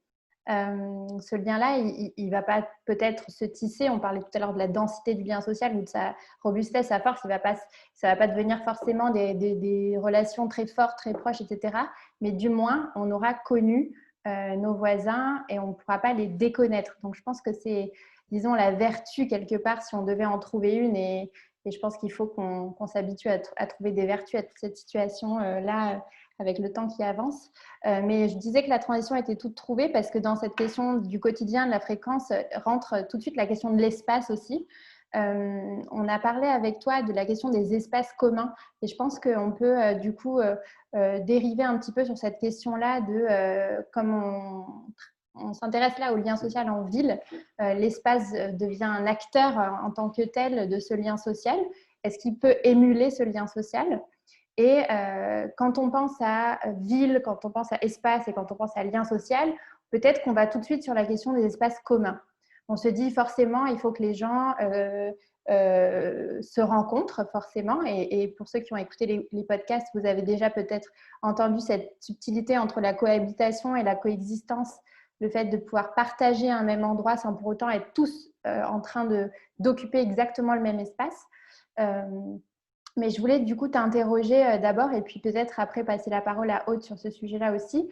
ce lien-là, il ne va pas peut-être se tisser. On parlait tout à l'heure de la densité du lien social ou de sa robustesse, sa force. Ça va pas devenir forcément des relations très fortes, très proches, etc. Mais du moins, on aura connu nos voisins et on ne pourra pas les déconnaître. Donc, je pense que c'est, disons, la vertu quelque part, si on devait en trouver une. Et je pense qu'il faut qu'on s'habitue à trouver des vertus à toute cette situation-là avec le temps qui avance. Mais je disais que la transition était toute trouvée parce que dans cette question du quotidien, de la fréquence, rentre tout de suite la question de l'espace aussi. On a parlé avec toi de la question des espaces communs et je pense qu'on peut du coup dériver un petit peu sur cette question-là de comme on s'intéresse là au lien social en ville, l'espace devient un acteur en tant que tel de ce lien social. Est-ce qu'il peut émuler ce lien social ? Et quand on pense à ville, quand on pense à espace et quand on pense à lien social, peut-être qu'on va tout de suite sur la question des espaces communs. On se dit forcément, il faut que les gens se rencontrent forcément. Et pour ceux qui ont écouté les podcasts, vous avez déjà peut-être entendu cette subtilité entre la cohabitation et la coexistence, le fait de pouvoir partager un même endroit sans pour autant être tous en train d'occuper exactement le même espace. Mais je voulais du coup t'interroger d'abord et puis peut-être après passer la parole à Aude sur ce sujet-là aussi,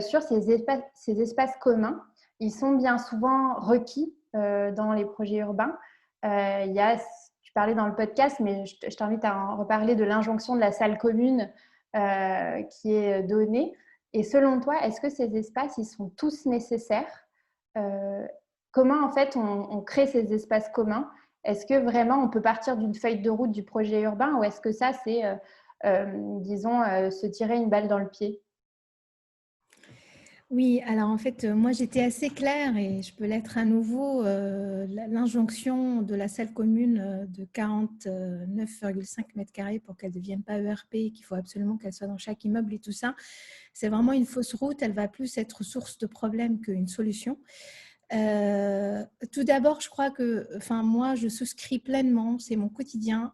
sur ces espaces communs. Ils sont bien souvent requis dans les projets urbains. Tu parlais dans le podcast, mais je t'invite à en reparler de l'injonction de la salle commune qui est donnée. Et selon toi, est-ce que ces espaces, ils sont tous nécessaires comment en fait on crée ces espaces communs? Est-ce que vraiment on peut partir d'une feuille de route du projet urbain ou est-ce que ça c'est, disons, se tirer une balle dans le pied? Oui, alors en fait, moi j'étais assez claire et je peux l'être à nouveau. L'injonction de la salle commune de 49,5 mètres carrés pour qu'elle ne devienne pas ERP, qu'il faut absolument qu'elle soit dans chaque immeuble et tout ça, c'est vraiment une fausse route. Elle va plus être source de problèmes qu'une solution. Tout d'abord, je crois que, enfin, moi, je souscris pleinement, c'est mon quotidien,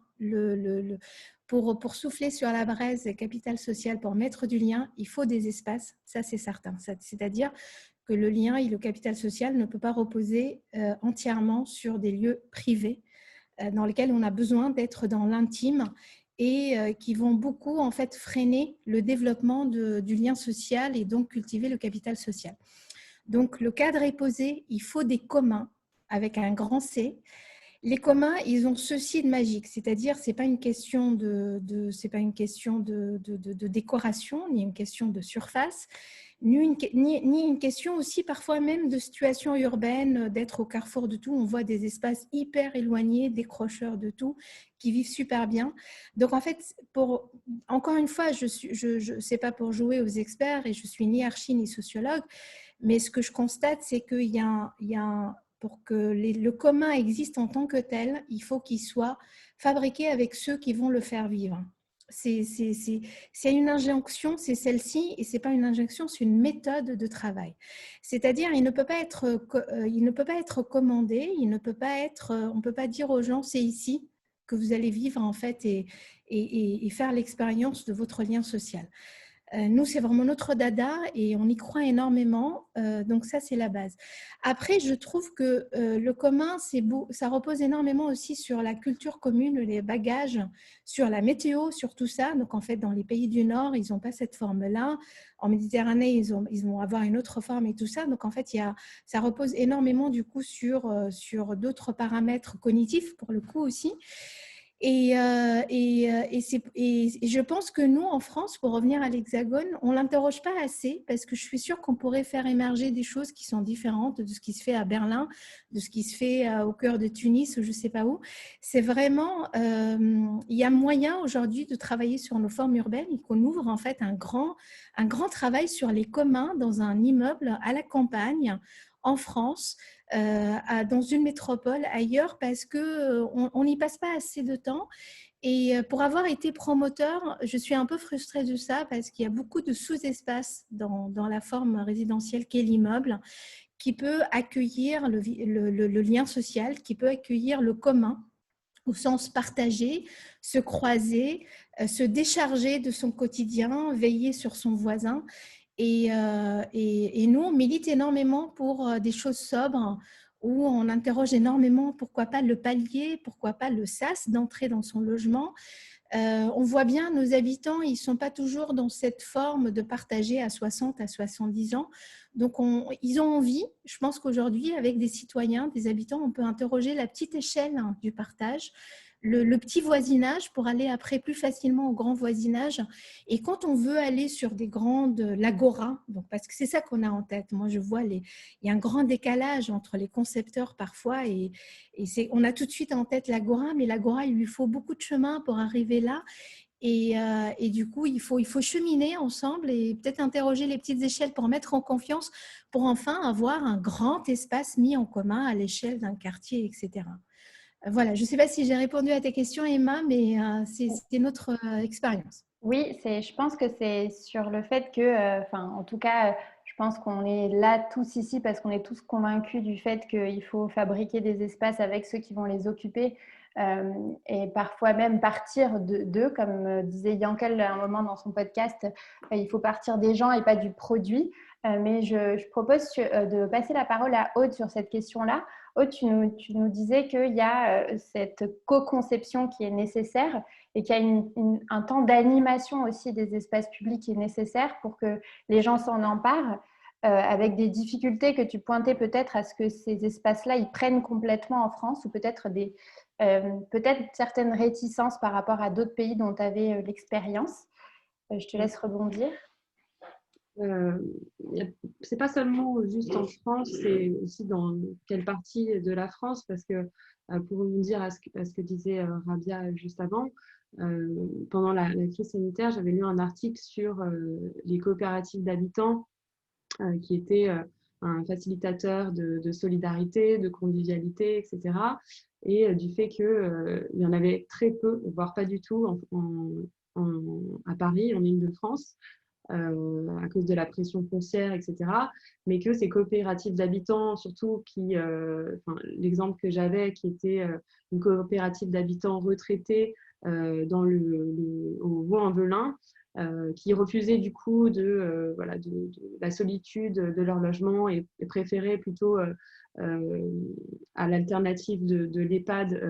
pour souffler sur la braise capital social, pour mettre du lien, il faut des espaces, ça c'est certain. C'est-à-dire que le lien et le capital social ne peut pas reposer entièrement sur des lieux privés dans lesquels on a besoin d'être dans l'intime et qui vont beaucoup en fait freiner le développement du lien social et donc cultiver le capital social. Donc, le cadre est posé, il faut des communs avec un grand C. Les communs, ils ont ceci de magique, c'est-à-dire c'est pas une question c'est pas une question de décoration, ni une question de surface, ni une question aussi parfois même de situation urbaine, d'être au carrefour de tout. On voit des espaces hyper éloignés, décrocheurs de tout, qui vivent super bien. Donc en fait, encore une fois, c'est pas pour jouer aux experts et je suis ni archi ni sociologue, mais ce que je constate, c'est qu'il y a pour que le commun existe en tant que tel, il faut qu'il soit fabriqué avec ceux qui vont le faire vivre. C'est une injonction, c'est celle-ci, et ce n'est pas une injonction, c'est une méthode de travail. C'est-à-dire, il ne peut pas être commandé, on ne peut pas dire aux gens, c'est ici que vous allez vivre en fait et faire l'expérience de votre lien social. Nous, c'est vraiment notre dada et on y croit énormément. Donc ça, c'est la base. Après, je trouve que le commun, ça repose énormément aussi sur la culture commune, les bagages, sur la météo, sur tout ça. Donc en fait, dans les pays du Nord, ils n'ont pas cette forme-là. En Méditerranée, ils vont avoir une autre forme et tout ça. Donc en fait, ça repose énormément du coup sur d'autres paramètres cognitifs pour le coup aussi. Et je pense que nous, en France, pour revenir à l'Hexagone, on ne l'interroge pas assez parce que je suis sûre qu'on pourrait faire émerger des choses qui sont différentes de ce qui se fait à Berlin, de ce qui se fait au cœur de Tunis ou je ne sais pas où. C'est vraiment, il y a moyen aujourd'hui de travailler sur nos formes urbaines et qu'on ouvre en fait un grand travail sur les communs dans un immeuble à la campagne en France, dans une métropole ailleurs parce qu'on n'y passe pas assez de temps. Et pour avoir été promoteur, je suis un peu frustrée de ça parce qu'il y a beaucoup de sous-espaces dans la forme résidentielle qu'est l'immeuble qui peut accueillir le lien social, qui peut accueillir le commun au sens partagé, se croiser, se décharger de son quotidien, veiller sur son voisin. Et nous, on milite énormément pour des choses sobres où on interroge énormément pourquoi pas le palier, pourquoi pas le sas d'entrer dans son logement. On voit bien nos habitants, ils ne sont pas toujours dans cette forme de partager à 60, à 70 ans. Donc, ils ont envie. Je pense qu'aujourd'hui, avec des citoyens, des habitants, on peut interroger la petite échelle du partage, le petit voisinage pour aller après plus facilement au grand voisinage. Et quand on veut aller sur des grandes, l'agora, donc parce que c'est ça qu'on a en tête. Moi, je vois il y a un grand décalage entre les concepteurs parfois et on a tout de suite en tête l'agora, mais l'agora, il lui faut beaucoup de chemin pour arriver là. Et du coup, il faut cheminer ensemble et peut-être interroger les petites échelles pour mettre en confiance, pour enfin avoir un grand espace mis en commun à l'échelle d'un quartier, etc. Voilà, je ne sais pas si j'ai répondu à tes questions, Emma, mais c'est notre expérience. Oui, je pense que c'est sur le fait que, en tout cas, je pense qu'on est là tous ici parce qu'on est tous convaincus du fait qu'il faut fabriquer des espaces avec ceux qui vont les occuper et parfois même partir d'eux, comme disait Yankel à un moment dans son podcast, il faut partir des gens et pas du produit. Mais je propose de passer la parole à Aude sur cette question-là. Aude, tu nous disais qu'il y a cette co-conception qui est nécessaire et qu'il y a un temps d'animation aussi des espaces publics qui est nécessaire pour que les gens s'en emparent, avec des difficultés que tu pointais peut-être à ce que ces espaces-là, ils prennent complètement en France ou peut-être peut-être certaines réticences par rapport à d'autres pays dont tu avais l'expérience. Je te laisse rebondir. c'est pas seulement juste en France, c'est aussi dans quelle partie de la France, parce que pour vous dire à ce que disait Rabia juste avant, pendant la crise sanitaire, j'avais lu un article sur les coopératives d'habitants qui étaient un facilitateur de solidarité, de convivialité, etc. Et du fait qu'il y en avait très peu, voire pas du tout à Paris, en Île-de-France, à cause de la pression foncière, etc. Mais que ces coopératives d'habitants, surtout l'exemple que j'avais, qui était une coopérative d'habitants retraités au Vaux-en-Velin, qui refusaient du coup de la solitude de leur logement et préféraient plutôt à l'alternative de l'EHPAD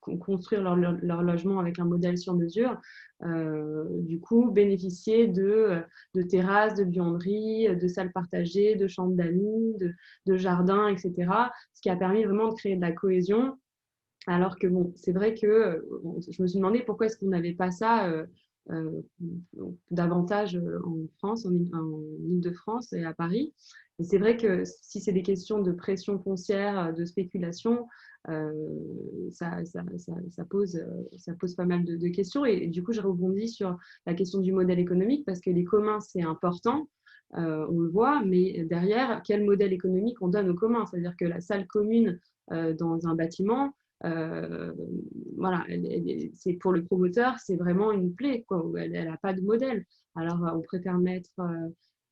construire leur logement avec un modèle sur mesure, du coup bénéficier de terrasses, de buanderies, de salles partagées, de chambres d'amis, de jardins, etc. Ce qui a permis vraiment de créer de la cohésion. Alors que bon, c'est vrai que je me suis demandé pourquoi est-ce qu'on n'avait pas ça davantage en France, en Île-de-France et à Paris. Et c'est vrai que si c'est des questions de pression foncière, de spéculation, ça pose pas mal de questions. Et du coup, je rebondis sur la question du modèle économique parce que les communs, c'est important. On le voit, mais derrière, quel modèle économique on donne aux communs? C'est-à-dire que la salle commune dans un bâtiment, voilà, c'est pour le promoteur, c'est vraiment une plaie, quoi. Elle n'a pas de modèle. Alors, on préfère mettre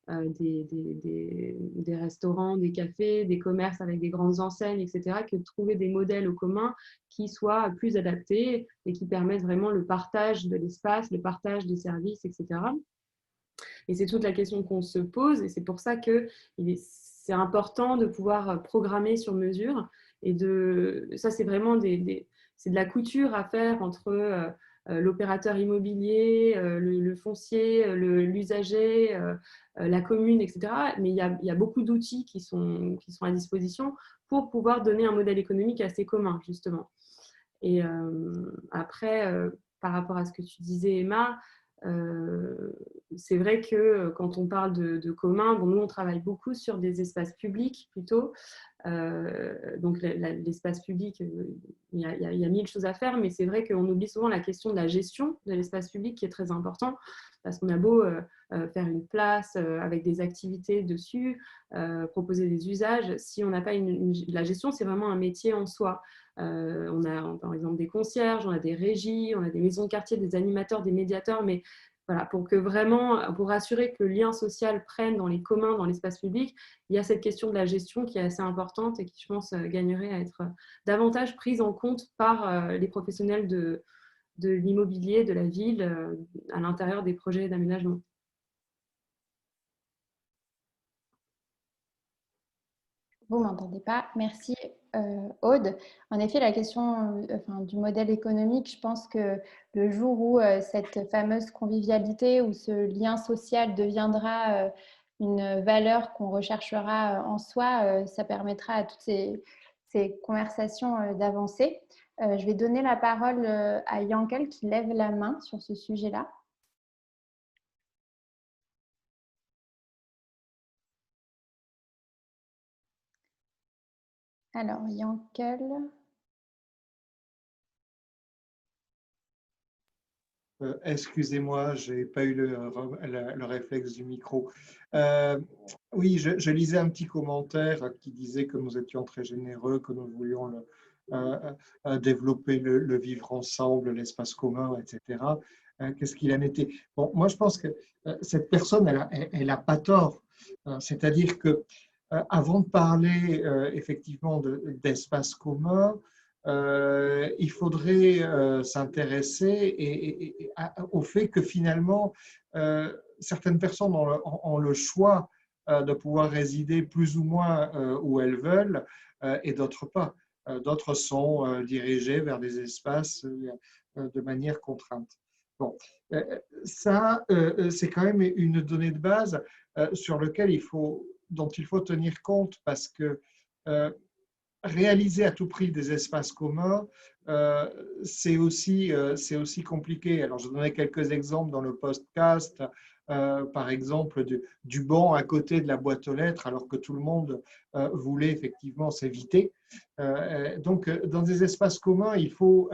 des restaurants, des cafés, des commerces avec des grandes enseignes, etc., que de trouver des modèles au commun qui soient plus adaptés et qui permettent vraiment le partage de l'espace, le partage des services, etc. Et c'est toute la question qu'on se pose, et c'est pour ça que c'est important de pouvoir programmer sur mesure. Et ça, c'est vraiment c'est de la couture à faire entre l'opérateur immobilier, le foncier, l'usager, la commune, etc. Mais il y a beaucoup d'outils qui sont à disposition pour pouvoir donner un modèle économique assez commun, justement. Et après, par rapport à ce que tu disais, Emma, c'est vrai que quand on parle de commun, bon, nous, on travaille beaucoup sur des espaces publics plutôt. Donc, l'espace public, il y a 1000 choses à faire, mais c'est vrai qu'on oublie souvent la question de la gestion de l'espace public qui est très important parce qu'on a beau faire une place avec des activités dessus, proposer des usages, si on n'a pas la gestion, c'est vraiment un métier en soi. On a par exemple des concierges, on a des régies, on a des maisons de quartier, des animateurs, des médiateurs, mais voilà, pour assurer que le lien social prenne dans les communs, dans l'espace public, il y a cette question de la gestion qui est assez importante et qui, je pense, gagnerait à être davantage prise en compte par les professionnels de l'immobilier, de la ville, à l'intérieur des projets d'aménagement. Vous ne m'entendez pas? Merci Aude. En effet, la question du modèle économique, je pense que le jour où cette fameuse convivialité ou ce lien social deviendra une valeur qu'on recherchera en soi, ça permettra à toutes ces conversations d'avancer. Je vais donner la parole à Yankel qui lève la main sur ce sujet-là. Alors, Yankel. Excusez-moi, je n'ai pas eu le réflexe du micro. Oui, je lisais un petit commentaire qui disait que nous étions très généreux, que nous voulions développer le vivre ensemble, l'espace commun, etc. Qu'est-ce qu'il en était? Bon, moi, je pense que cette personne, elle a pas tort. C'est-à-dire que avant de parler effectivement d'espace commun, il faudrait s'intéresser au fait que finalement, certaines personnes ont le choix de pouvoir résider plus ou moins où elles veulent et d'autres pas. D'autres sont dirigées vers des espaces de manière contrainte. Bon, ça, c'est quand même une donnée de base dont il faut tenir compte parce que réaliser à tout prix des espaces communs, c'est aussi compliqué. Alors, je donnais quelques exemples dans le podcast, par exemple du banc à côté de la boîte aux lettres, alors que tout le monde voulait effectivement s'éviter. Donc, dans des espaces communs, il faut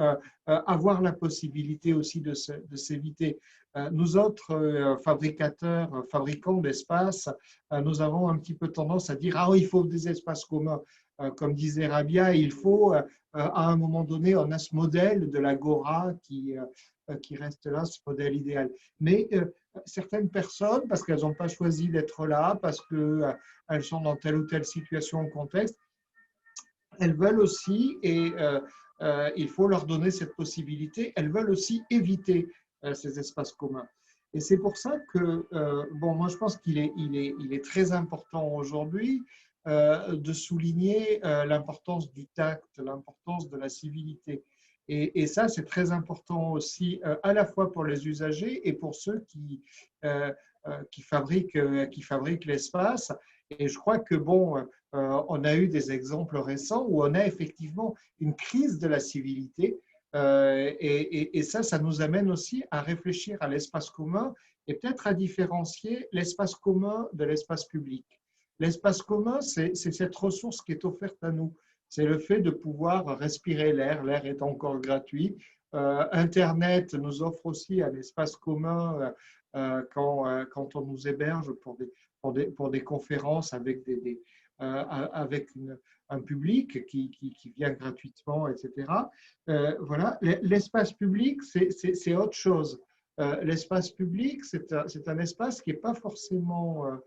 avoir la possibilité aussi de s'éviter. Nous autres fabricants d'espaces, nous avons un petit peu tendance à dire « Ah oui, il faut des espaces communs ». Comme disait Rabia, il faut, à un moment donné, on a ce modèle de l'agora qui reste là, ce modèle idéal. Mais certaines personnes, parce qu'elles n'ont pas choisi d'être là, parce qu'elles sont dans telle ou telle situation ou contexte, elles veulent aussi, et il faut leur donner cette possibilité, elles veulent aussi éviter ces espaces communs. Et c'est pour ça que, bon, moi je pense qu'il est très important aujourd'hui de souligner l'importance du tact, l'importance de la civilité. Et ça, c'est très important aussi, à la fois pour les usagers et pour ceux qui fabriquent l'espace. Et je crois que, bon, on a eu des exemples récents où on a effectivement une crise de la civilité. Et ça nous amène aussi à réfléchir à l'espace commun et peut-être à différencier l'espace commun de l'espace public. L'espace commun, c'est cette ressource qui est offerte à nous. C'est le fait de pouvoir respirer l'air. L'air est encore gratuit. Internet nous offre aussi un espace commun quand on nous héberge pour des conférences avec, avec un public qui vient gratuitement, etc. Voilà. L'espace public, c'est autre chose. L'espace public, c'est un espace qui n'est pas forcément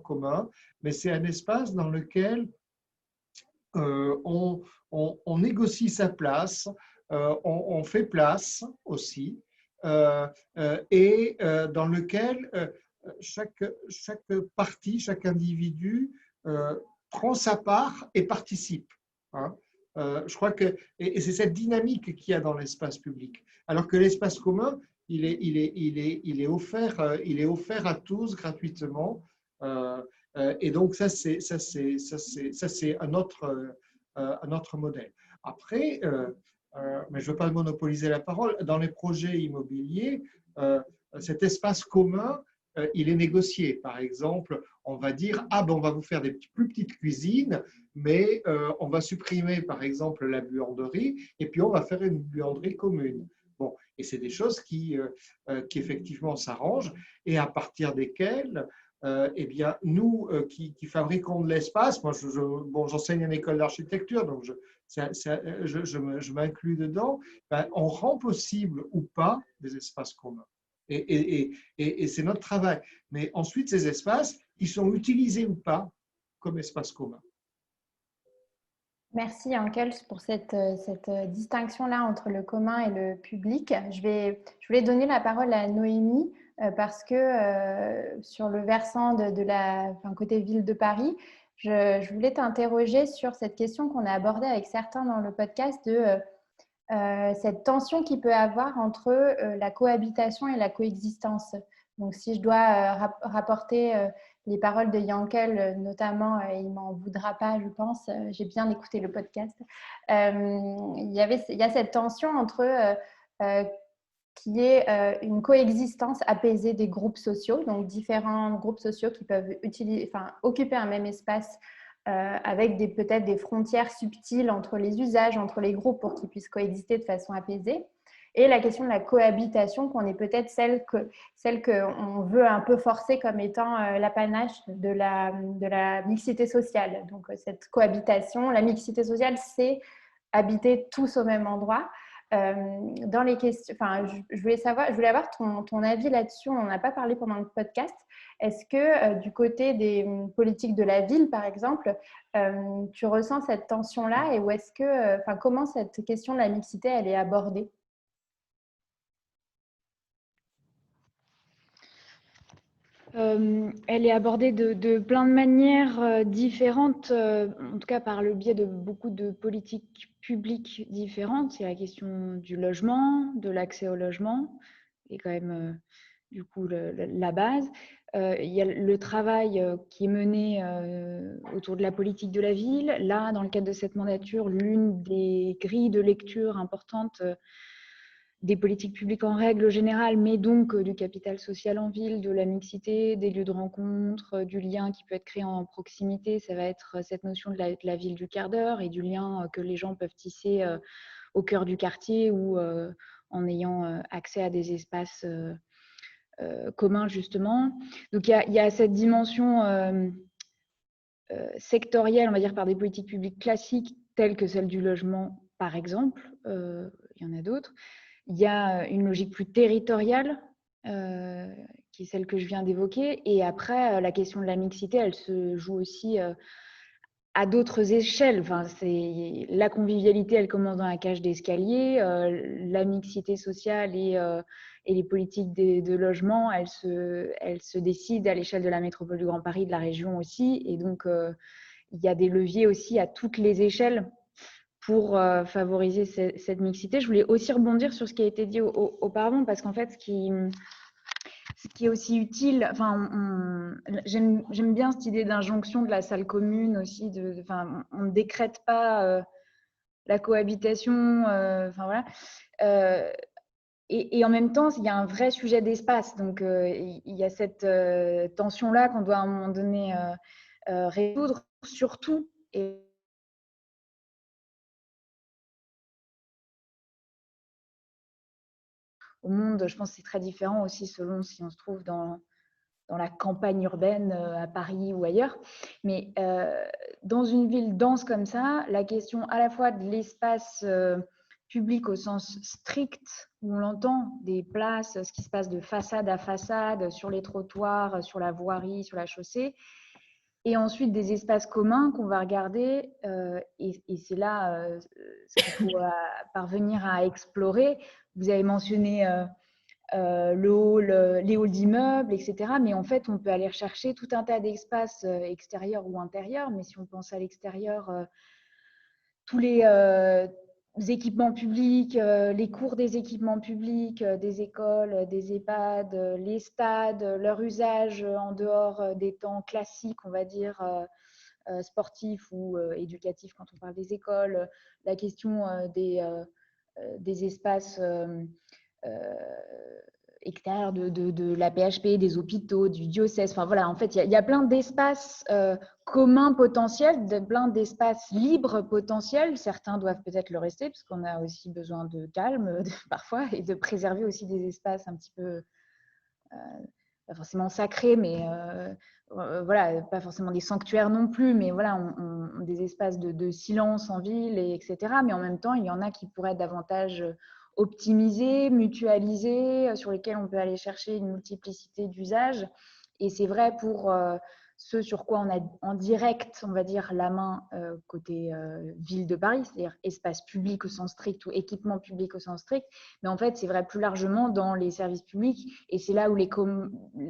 commun, mais c'est un espace dans lequel on négocie sa place, on fait place aussi, et dans lequel chaque partie, chaque individu prend sa part et participe. Hein. Je crois que c'est cette dynamique qu'il y a dans l'espace public. Alors que l'espace commun, il est offert à tous gratuitement. Et donc ça c'est un autre modèle. Après, mais je ne veux pas monopoliser la parole. Dans les projets immobiliers, cet espace commun, il est négocié. Par exemple, on va dire ah ben on va vous faire des plus petites cuisines, mais on va supprimer par exemple la buanderie et puis on va faire une buanderie commune. Bon, et c'est des choses qui effectivement s'arrangent et à partir desquelles eh bien, nous qui fabriquons de l'espace, moi j'enseigne à une école d'architecture, donc je m'inclus dedans, ben, on rend possible ou pas des espaces communs. Et c'est notre travail. Mais ensuite, ces espaces, ils sont utilisés ou pas comme espaces communs. Merci Ankel pour cette distinction-là entre le commun et le public. Je voulais donner la parole à Noémie parce que sur le versant côté ville de Paris, je voulais t'interroger sur cette question qu'on a abordée avec certains dans le podcast de cette tension qu'il peut avoir entre la cohabitation et la coexistence. Donc, si je dois rapporter les paroles de Yankel, notamment, il ne m'en voudra pas, je pense, j'ai bien écouté le podcast, il y a cette tension entre qui est une coexistence apaisée des groupes sociaux, donc différents groupes sociaux qui peuvent occuper un même espace avec peut-être des frontières subtiles entre les usages, entre les groupes pour qu'ils puissent coexister de façon apaisée. Et la question de la cohabitation, qu'on est peut-être celle qu'on veut un peu forcer comme étant l'apanage de la mixité sociale. Donc cette cohabitation, la mixité sociale, c'est habiter tous au même endroit. Dans les questions, je voulais avoir ton avis là-dessus. On n'en a pas parlé pendant le podcast. Est-ce que du côté des politiques de la ville, par exemple, tu ressens cette tension-là et comment cette question de la mixité elle est abordée? Elle est abordée de plein de manières différentes, en tout cas par le biais de beaucoup de politiques publiques différentes. C'est la question du logement, de l'accès au logement, qui est quand même du coup la base. Il y a le travail qui est mené autour de la politique de la ville. Là, dans le cadre de cette mandature, l'une des grilles de lecture importantes des politiques publiques en règle générale, mais donc du capital social en ville, de la mixité, des lieux de rencontre, du lien qui peut être créé en proximité, ça va être cette notion de la ville du quart d'heure et du lien que les gens peuvent tisser au cœur du quartier ou en ayant accès à des espaces communs, justement. Donc, il y a cette dimension sectorielle, on va dire, par des politiques publiques classiques, telles que celle du logement, par exemple. Il y en a d'autres. Il y a une logique plus territoriale, qui est celle que je viens d'évoquer. Et après, la question de la mixité, elle se joue aussi à d'autres échelles. Enfin, la convivialité, elle commence dans la cage d'escalier. La mixité sociale et les politiques de logement, elles se décident à l'échelle de la métropole du Grand Paris, de la région aussi. Et donc, il y a des leviers aussi à toutes les échelles pour favoriser cette mixité. Je voulais aussi rebondir sur ce qui a été dit auparavant, parce qu'en fait, ce qui est aussi utile, enfin, j'aime bien cette idée d'injonction de la salle commune aussi, on ne décrète pas la cohabitation, enfin voilà. Et en même temps, il y a un vrai sujet d'espace, donc il y a cette tension-là qu'on doit à un moment donné résoudre, surtout. Et au monde, je pense que c'est très différent aussi selon si on se trouve dans la campagne urbaine à Paris ou ailleurs. Mais dans une ville dense comme ça, la question à la fois de l'espace public au sens strict, où on l'entend, des places, ce qui se passe de façade à façade, sur les trottoirs, sur la voirie, sur la chaussée, et ensuite des espaces communs qu'on va regarder, et c'est là ce qu'il faut parvenir à explorer. Vous avez mentionné les halls d'immeubles, etc. Mais en fait, on peut aller rechercher tout un tas d'espaces extérieurs ou intérieurs. Mais si on pense à l'extérieur, tous les équipements publics, les cours des équipements publics, des écoles, des EHPAD, les stades, leur usage en dehors des temps classiques, on va dire, sportifs ou éducatifs quand on parle des écoles, la question des espaces extérieurs de la PHP, des hôpitaux, du diocèse. Enfin voilà, en fait, il y a plein d'espaces communs potentiels, plein d'espaces libres potentiels. Certains doivent peut-être le rester parce qu'on a aussi besoin de calme parfois et de préserver aussi des espaces un petit peu pas forcément sacrés, mais voilà, pas forcément des sanctuaires non plus, mais voilà, des espaces de silence en ville, etc. Mais en même temps, il y en a qui pourraient être davantage optimisés, mutualisés, sur lesquels on peut aller chercher une multiplicité d'usages. Et c'est vrai pour ce sur quoi on a en direct, on va dire, la main côté ville de Paris, c'est-à-dire espace public au sens strict ou équipement public au sens strict. Mais en fait, c'est vrai plus largement dans les services publics. Et c'est là où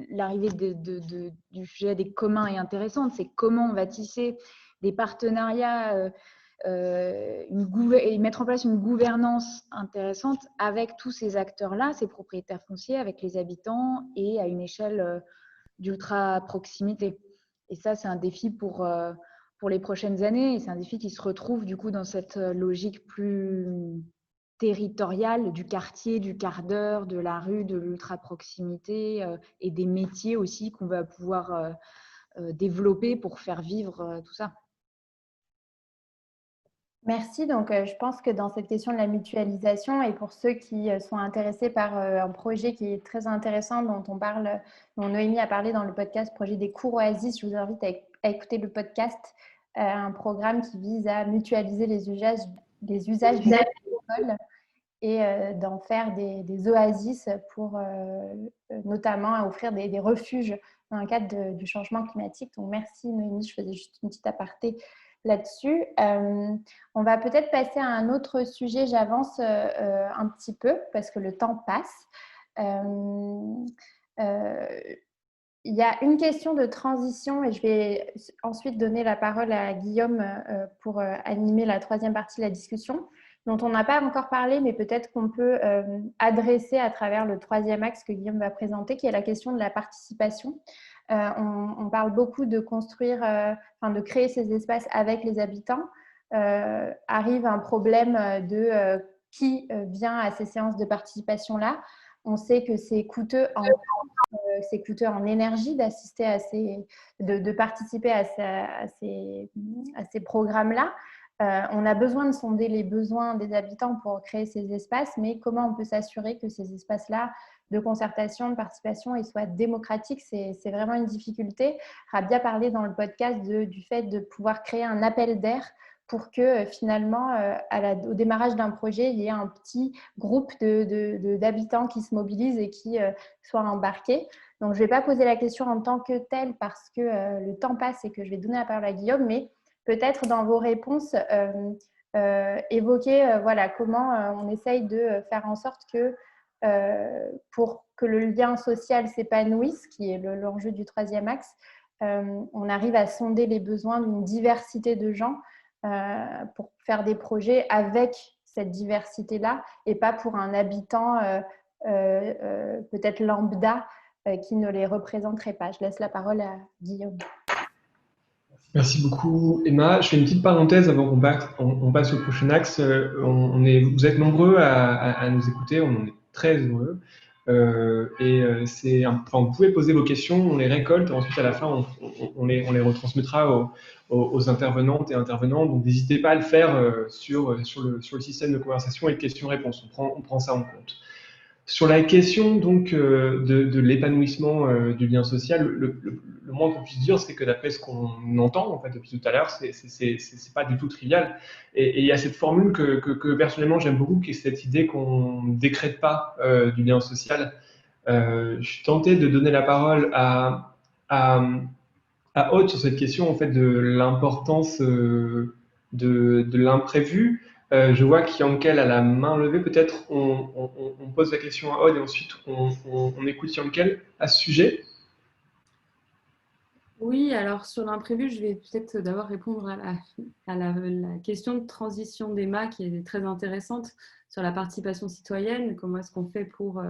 l'arrivée du sujet des communs est intéressante. C'est comment on va tisser des partenariats et mettre en place une gouvernance intéressante avec tous ces acteurs-là, ces propriétaires fonciers, avec les habitants et à une échelle d'ultra proximité. Et ça, c'est un défi pour les prochaines années. Et c'est un défi qui se retrouve du coup dans cette logique plus territoriale du quartier, du quart d'heure, de la rue, de l'ultra proximité et des métiers aussi qu'on va pouvoir développer pour faire vivre tout ça. Merci. Donc, je pense que dans cette question de la mutualisation, et pour ceux qui sont intéressés par un projet qui est très intéressant, dont Noémie a parlé dans le podcast Projet des cours Oasis, je vous invite à écouter le podcast, un programme qui vise à mutualiser les usages des écoles et d'en faire des oasis pour notamment offrir des refuges dans le cadre du changement climatique. Donc, merci Noémie, je faisais juste une petite aparté là-dessus. On va peut-être passer à un autre sujet. J'avance un petit peu parce que le temps passe. Il y a une question de transition et je vais ensuite donner la parole à Guillaume pour animer la troisième partie de la discussion, dont on n'a pas encore parlé, mais peut-être qu'on peut adresser à travers le troisième axe que Guillaume va présenter, qui est la question de la participation. On parle beaucoup de construire, de créer ces espaces avec les habitants. Arrive un problème de qui vient à ces séances de participation-là. On sait que c'est coûteux en énergie d'assister de participer à ces programmes-là. On a besoin de sonder les besoins des habitants pour créer ces espaces, mais comment on peut s'assurer que ces espaces-là de concertation, de participation, ils soient démocratiques, c'est vraiment une difficulté. Rabia parlait dans le podcast du fait de pouvoir créer un appel d'air pour que finalement, au démarrage d'un projet, il y ait un petit groupe d'habitants qui se mobilisent et qui soient embarqués. Donc, je ne vais pas poser la question en tant que telle parce que le temps passe et que je vais donner la parole à Guillaume, mais peut-être dans vos réponses, évoquer comment on essaye de faire en sorte que pour que le lien social s'épanouisse, qui est l'enjeu du 3e axe, on arrive à sonder les besoins d'une diversité de gens pour faire des projets avec cette diversité-là et pas pour un habitant peut-être lambda qui ne les représenterait pas. Je laisse la parole à Guillaume. Merci beaucoup, Emma. Je fais une petite parenthèse avant qu'on passe au prochain axe. Vous êtes nombreux à nous écouter, on en est très heureux. Vous pouvez poser vos questions, on les récolte, ensuite à la fin, on les retransmettra aux intervenantes et intervenants. Donc n'hésitez pas à le faire sur le système de conversation et de questions-réponses. On prend ça en compte. Sur la question donc de l'épanouissement du lien social, le moins qu'on puisse dire, c'est que d'après ce qu'on entend en fait depuis tout à l'heure, c'est pas du tout trivial. Et il y a cette formule que personnellement j'aime beaucoup, qui est cette idée qu'on ne décrète pas du lien social. Je suis tenté de donner la parole à Aude sur cette question en fait de l'importance de l'imprévu. Je vois qu'Yankel a la main levée. Peut-être on pose la question à Aude et ensuite on écoute Yankel à ce sujet. Oui, alors sur l'imprévu, je vais peut-être d'abord répondre à la question de transition d'Emma qui est très intéressante sur la participation citoyenne. Comment est-ce qu'on fait pour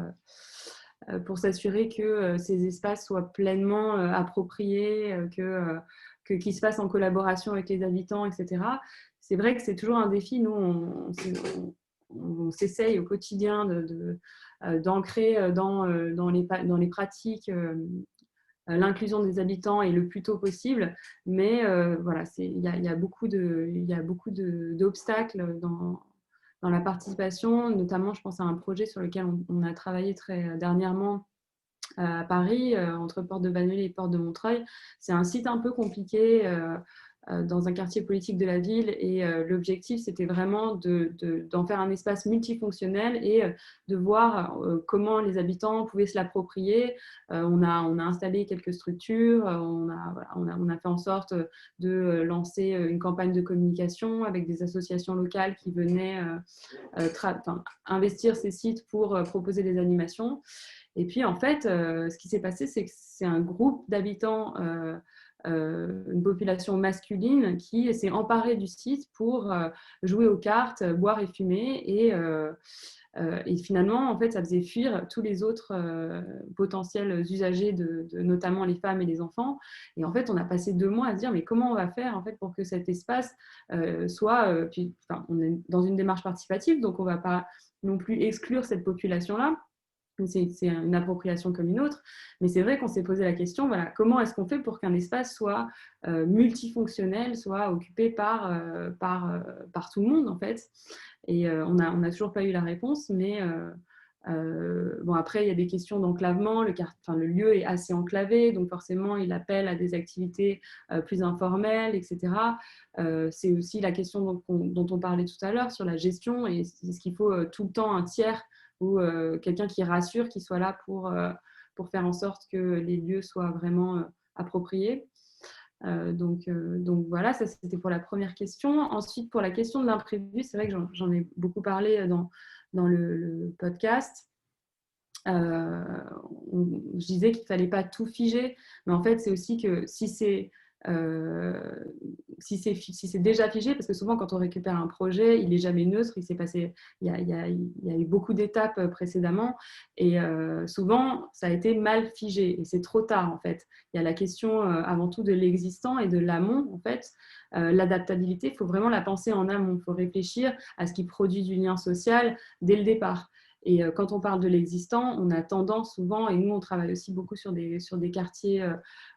s'assurer que ces espaces soient pleinement appropriés, qu'ils se fassent en collaboration avec les habitants, etc. C'est vrai que c'est toujours un défi. Nous, on s'essaye au quotidien d'ancrer dans les pratiques l'inclusion des habitants et le plus tôt possible. Mais voilà, il y a beaucoup d'obstacles dans la participation. Notamment, je pense à un projet sur lequel on a travaillé très dernièrement à Paris, entre Porte de Bagnolet et Porte de Montreuil. C'est un site un peu compliqué dans un quartier politique de la ville et l'objectif c'était vraiment d'en faire un espace multifonctionnel et de voir comment les habitants pouvaient se l'approprier. On a installé quelques structures, on a fait en sorte de lancer une campagne de communication avec des associations locales qui venaient investir ces sites pour proposer des animations. Et puis en fait, ce qui s'est passé, c'est que c'est un groupe d'habitants, une population masculine qui s'est emparée du site pour jouer aux cartes, boire et fumer. Et finalement, en fait, ça faisait fuir tous les autres potentiels usagers, notamment les femmes et les enfants. Et en fait, on a passé 2 mois à se dire, mais comment on va faire en fait, pour que cet espace soit... on est dans une démarche participative, donc on ne va pas non plus exclure cette population-là. C'est une appropriation comme une autre, mais c'est vrai qu'on s'est posé la question, voilà, comment est-ce qu'on fait pour qu'un espace soit multifonctionnel, soit occupé par tout le monde en fait. Et on n'a toujours pas eu la réponse, mais bon, après il y a des questions d'enclavement, le lieu est assez enclavé, donc forcément il appelle à des activités plus informelles, etc. C'est aussi la question dont on parlait tout à l'heure sur la gestion, et est-ce qu'il faut tout le temps un tiers ou quelqu'un qui rassure, qui soit là pour faire en sorte que les lieux soient vraiment appropriés. Donc voilà, ça c'était pour la première question. Ensuite, pour la question de l'imprévu, c'est vrai que j'en ai beaucoup parlé dans le podcast. Je disais qu'il ne fallait pas tout figer, mais en fait, c'est aussi que si c'est si c'est déjà figé, parce que souvent quand on récupère un projet, il n'est jamais neutre, il y a eu beaucoup d'étapes précédemment, et souvent ça a été mal figé, et c'est trop tard en fait. Il y a la question avant tout de l'existant et de l'amont en fait. L'adaptabilité, il faut vraiment la penser en amont, il faut réfléchir à ce qui produit du lien social dès le départ. Et quand on parle de l'existant, on a tendance souvent, et nous on travaille aussi beaucoup sur des quartiers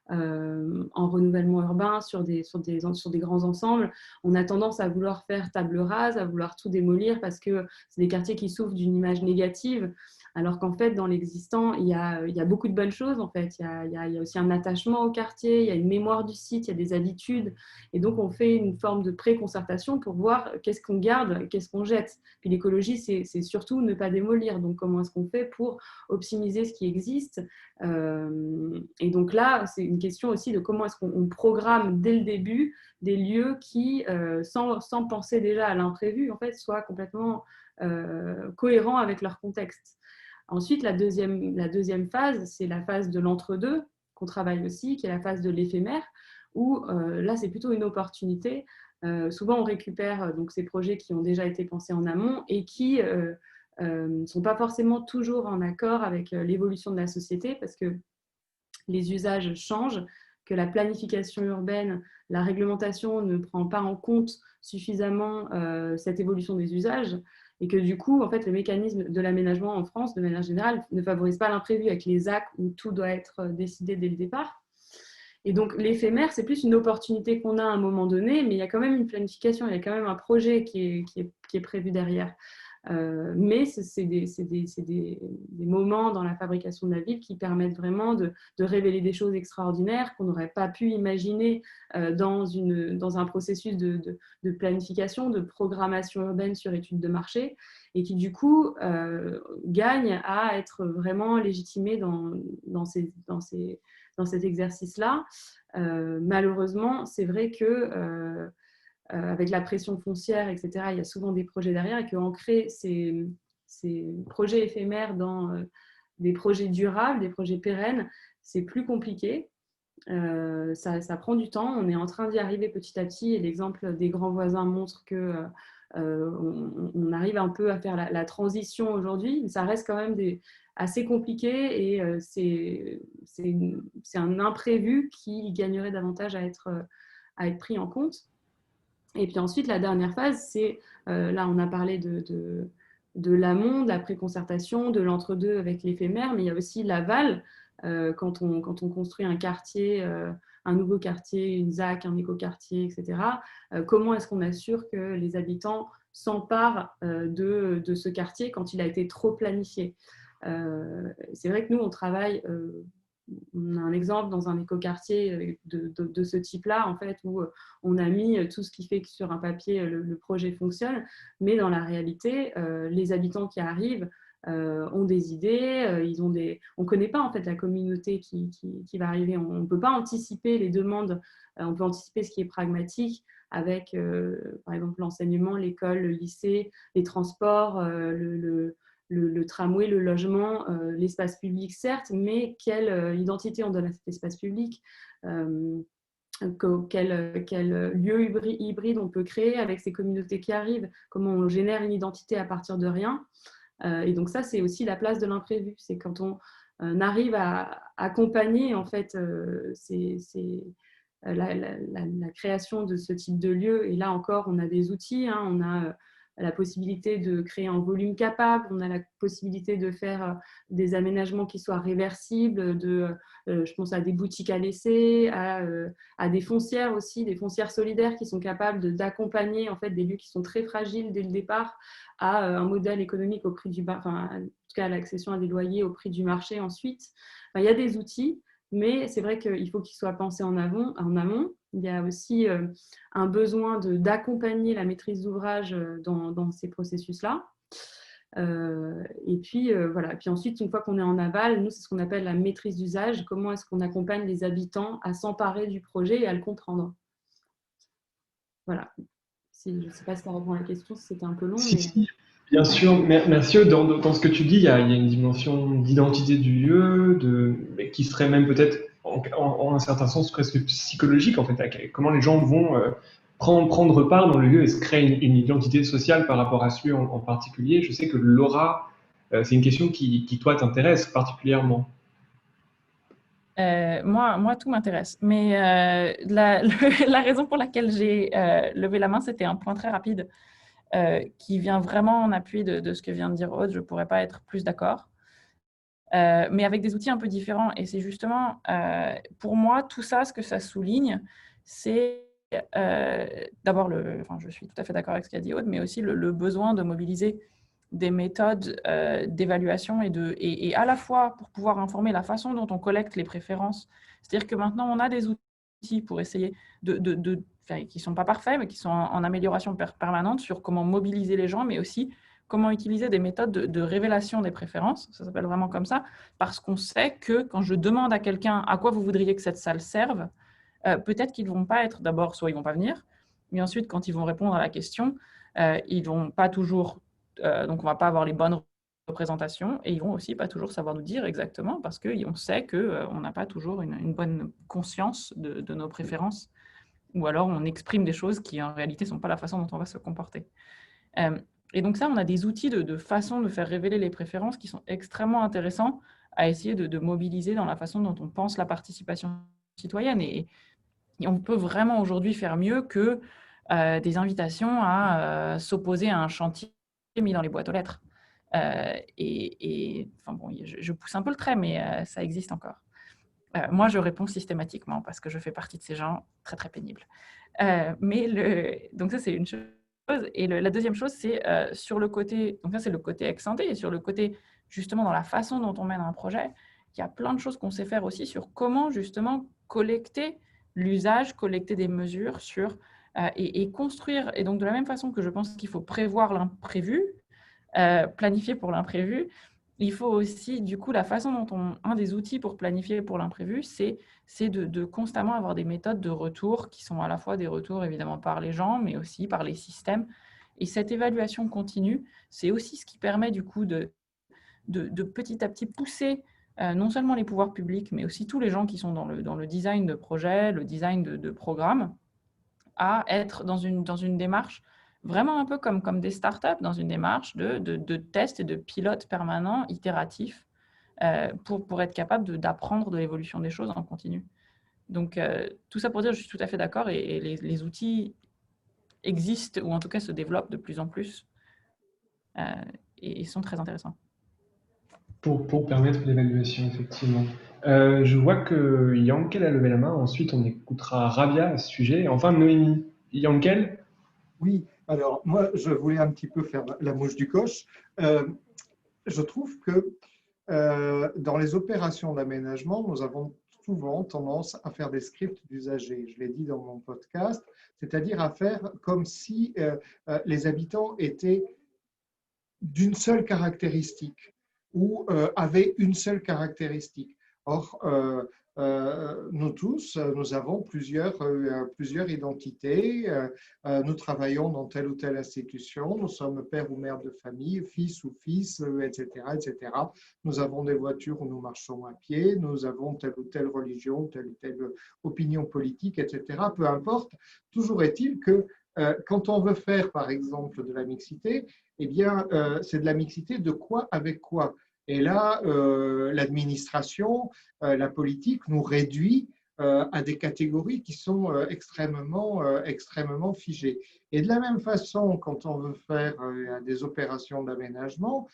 en renouvellement urbain, sur des grands ensembles, on a tendance à vouloir faire table rase, à vouloir tout démolir parce que c'est des quartiers qui souffrent d'une image négative, alors qu'en fait, dans l'existant, il y a beaucoup de bonnes choses. En fait. Il y a aussi un attachement au quartier, il y a une mémoire du site, il y a des habitudes. Et donc, on fait une forme de pré-concertation pour voir qu'est-ce qu'on garde, qu'est-ce qu'on jette. Puis l'écologie, c'est surtout ne pas démolir. Donc, comment est-ce qu'on fait pour optimiser ce qui existe ? Et donc là, c'est une question aussi de comment est-ce qu'on programme dès le début des lieux qui, sans penser déjà à l'imprévu, en fait, soient complètement cohérents avec leur contexte. Ensuite, la deuxième phase, c'est la phase de l'entre-deux, qu'on travaille aussi, qui est la phase de l'éphémère, où là, c'est plutôt une opportunité. Souvent, on récupère donc, ces projets qui ont déjà été pensés en amont et qui ne sont pas forcément toujours en accord avec l'évolution de la société, parce que les usages changent, que la planification urbaine, la réglementation ne prend pas en compte suffisamment cette évolution des usages, et que du coup, en fait, le mécanisme de l'aménagement en France, de manière générale, ne favorise pas l'imprévu avec les ZAC où tout doit être décidé dès le départ. Et donc, l'éphémère, c'est plus une opportunité qu'on a à un moment donné, mais il y a quand même une planification, il y a quand même un projet qui est prévu derrière. Mais c'est des moments dans la fabrication de la ville qui permettent vraiment de révéler des choses extraordinaires qu'on n'aurait pas pu imaginer dans un processus de planification, de programmation urbaine sur études de marché, et qui du coup gagnent à être vraiment légitimés dans cet exercice-là. Malheureusement, c'est vrai que avec la pression foncière, etc., il y a souvent des projets derrière, et qu'ancrer ces projets éphémères dans des projets durables, des projets pérennes, c'est plus compliqué. Ça prend du temps. On est en train d'y arriver petit à petit, et l'exemple des grands voisins montre que on arrive un peu à faire la transition aujourd'hui, mais ça reste quand même assez compliqué, et c'est un imprévu qui gagnerait davantage à être pris en compte. Et puis ensuite, la dernière phase, c'est, là on a parlé de l'amont, de la pré-concertation, de l'entre-deux avec l'éphémère, mais il y a aussi l'aval, quand on construit un quartier, un nouveau quartier, une ZAC, un écoquartier, etc. Comment est-ce qu'on assure que les habitants s'emparent de ce quartier quand il a été trop planifié ? C'est vrai que nous, on travaille... on a un exemple dans un écoquartier de ce type-là, en fait, où on a mis tout ce qui fait que sur un papier, le projet fonctionne, mais dans la réalité, les habitants qui arrivent ont des idées, on ne connaît pas en fait la communauté qui va arriver, on ne peut pas anticiper les demandes, on peut anticiper ce qui est pragmatique avec, par exemple, l'enseignement, l'école, le lycée, les transports, le tramway, le logement, l'espace public, certes, mais quelle identité on donne à cet espace public, quel lieu hybride on peut créer avec ces communautés qui arrivent, comment on génère une identité à partir de rien. Et donc ça, c'est aussi la place de l'imprévu. C'est quand on arrive à accompagner en fait, la création de ce type de lieu. Et là encore, on a des outils, hein, on a la possibilité de créer en volume capable, on a la possibilité de faire des aménagements qui soient réversibles, je pense à des boutiques à laisser, à des foncières aussi, des foncières solidaires qui sont capables d'accompagner en fait, des lieux qui sont très fragiles dès le départ à un modèle économique au prix du marché, enfin, en tout cas à l'accession à des loyers au prix du marché ensuite. Enfin, il y a des outils, mais c'est vrai qu'il faut qu'ils soient pensés en amont. Il y a aussi un besoin d'accompagner la maîtrise d'ouvrage dans ces processus-là. Et puis, voilà. Puis ensuite, une fois qu'on est en aval, nous, c'est ce qu'on appelle la maîtrise d'usage. Comment est-ce qu'on accompagne les habitants à s'emparer du projet et à le comprendre ? Voilà. Je ne sais pas si ça répond à la question, si c'était un peu long. Si, bien sûr. Merci. Dans ce que tu dis, il y a une dimension d'identité du lieu, qui serait même peut-être en un certain sens presque psychologique, en fait, comment les gens vont prendre part dans le lieu et se créer une identité sociale par rapport à celui en particulier. Je sais que l'aura, c'est une question qui toi, t'intéresse particulièrement. Moi, tout m'intéresse. Mais la raison pour laquelle j'ai levé la main, c'était un point très rapide qui vient vraiment en appui de ce que vient de dire Aude. Je ne pourrais pas être plus d'accord. Mais avec des outils un peu différents. Et c'est justement, pour moi, tout ça, ce que ça souligne, c'est d'abord, je suis tout à fait d'accord avec ce qu'a dit Aude, mais aussi le besoin de mobiliser des méthodes d'évaluation et à la fois pour pouvoir informer la façon dont on collecte les préférences. C'est-à-dire que maintenant, on a des outils pour essayer qui ne sont pas parfaits, mais qui sont en amélioration permanente sur comment mobiliser les gens, mais aussi comment utiliser des méthodes de révélation des préférences, ça s'appelle vraiment comme ça, parce qu'on sait que quand je demande à quelqu'un à quoi vous voudriez que cette salle serve, peut-être qu'ils ne vont pas être, d'abord, soit ils ne vont pas venir, mais ensuite, quand ils vont répondre à la question, ils ne vont pas toujours, donc on ne va pas avoir les bonnes représentations, et ils ne vont aussi pas toujours savoir nous dire exactement, parce qu'on sait qu'on n'a pas toujours une bonne conscience de nos préférences, ou alors on exprime des choses qui en réalité ne sont pas la façon dont on va se comporter. Et donc ça, on a des outils de façon de faire révéler les préférences qui sont extrêmement intéressants à essayer de mobiliser dans la façon dont on pense la participation citoyenne. Et on peut vraiment aujourd'hui faire mieux que des invitations à s'opposer à un chantier mis dans les boîtes aux lettres. Je pousse un peu le trait, mais ça existe encore. Moi, je réponds systématiquement parce que je fais partie de ces gens très, très pénibles. Donc ça, c'est une chose. Et la deuxième chose, c'est sur le côté, donc ça c'est le côté ex-ante, et sur le côté justement dans la façon dont on mène un projet, il y a plein de choses qu'on sait faire aussi sur comment justement collecter l'usage, collecter des mesures et construire. Et donc de la même façon que je pense qu'il faut prévoir l'imprévu, planifier pour l'imprévu, il faut aussi, du coup, la façon dont un des outils pour planifier pour l'imprévu, c'est de constamment avoir des méthodes de retour qui sont à la fois des retours évidemment par les gens, mais aussi par les systèmes. Et cette évaluation continue, c'est aussi ce qui permet du coup de petit à petit pousser non seulement les pouvoirs publics, mais aussi tous les gens qui sont dans le design de projet, le design de programme, à être dans une démarche vraiment un peu comme des startups, dans une démarche de tests et de pilotes permanents, itératifs, pour être capable d'apprendre de l'évolution des choses en continu. Donc, tout ça pour dire, je suis tout à fait d'accord, et les outils existent, ou en tout cas se développent de plus en plus, et sont très intéressants. Pour permettre l'évaluation, effectivement. Je vois que Yankel a levé la main. Ensuite, on écoutera Rabia à ce sujet. Enfin, Noémie. Yankel? Oui, alors moi, je voulais un petit peu faire la mouche du coche. Je trouve que dans les opérations d'aménagement, nous avons souvent tendance à faire des scripts d'usagers. Je l'ai dit dans mon podcast, c'est-à-dire à faire comme si les habitants étaient d'une seule caractéristique ou avaient une seule caractéristique. Or, nous tous, nous avons plusieurs identités, nous travaillons dans telle ou telle institution, nous sommes père ou mère de famille, fils ou fils, etc., etc. Nous avons des voitures où nous marchons à pied, nous avons telle ou telle religion, telle ou telle opinion politique, etc. Peu importe, toujours est-il que quand on veut faire, par exemple, de la mixité, eh bien, c'est de la mixité de quoi avec quoi. Et là, l'administration, la politique nous réduit à des catégories qui sont extrêmement figées. Et de la même façon, quand on veut faire des opérations d'aménagement,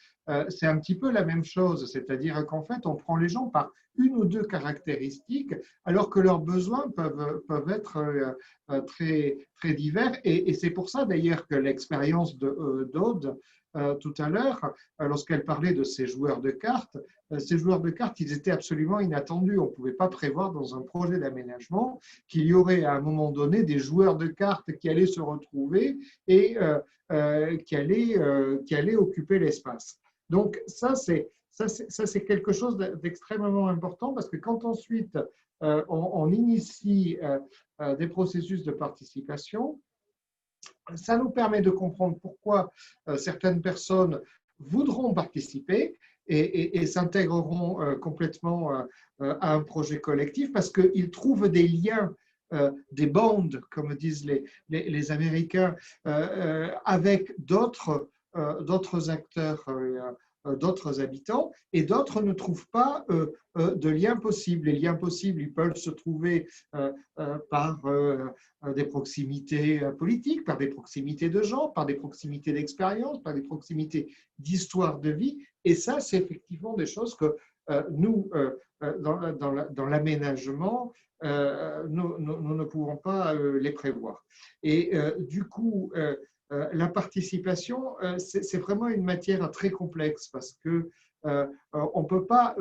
c'est un petit peu la même chose, c'est-à-dire qu'en fait, on prend les gens par une ou deux caractéristiques, alors que leurs besoins peuvent être très, très divers. Et c'est pour ça d'ailleurs que l'expérience d'Aude, tout à l'heure, lorsqu'elle parlait de ces joueurs de cartes, ils étaient absolument inattendus. On ne pouvait pas prévoir dans un projet d'aménagement qu'il y aurait à un moment donné des joueurs de cartes qui allaient se retrouver et qui allaient occuper l'espace. Donc ça, c'est quelque chose d'extrêmement important, parce que quand ensuite on initie des processus de participation, ça nous permet de comprendre pourquoi certaines personnes voudront participer et s'intégreront complètement à un projet collectif parce qu'ils trouvent des liens, des bonds, comme disent les Américains, avec d'autres acteurs, d'autres habitants, et d'autres ne trouvent pas de liens possibles. Les liens possibles, ils peuvent se trouver par des proximités politiques, par des proximités de genre, par des proximités d'expérience, par des proximités d'histoire de vie. Et ça, c'est effectivement des choses que nous, dans l'aménagement, nous ne pouvons pas les prévoir. Et du coup, la participation, c'est vraiment une matière très complexe parce que on ne peut pas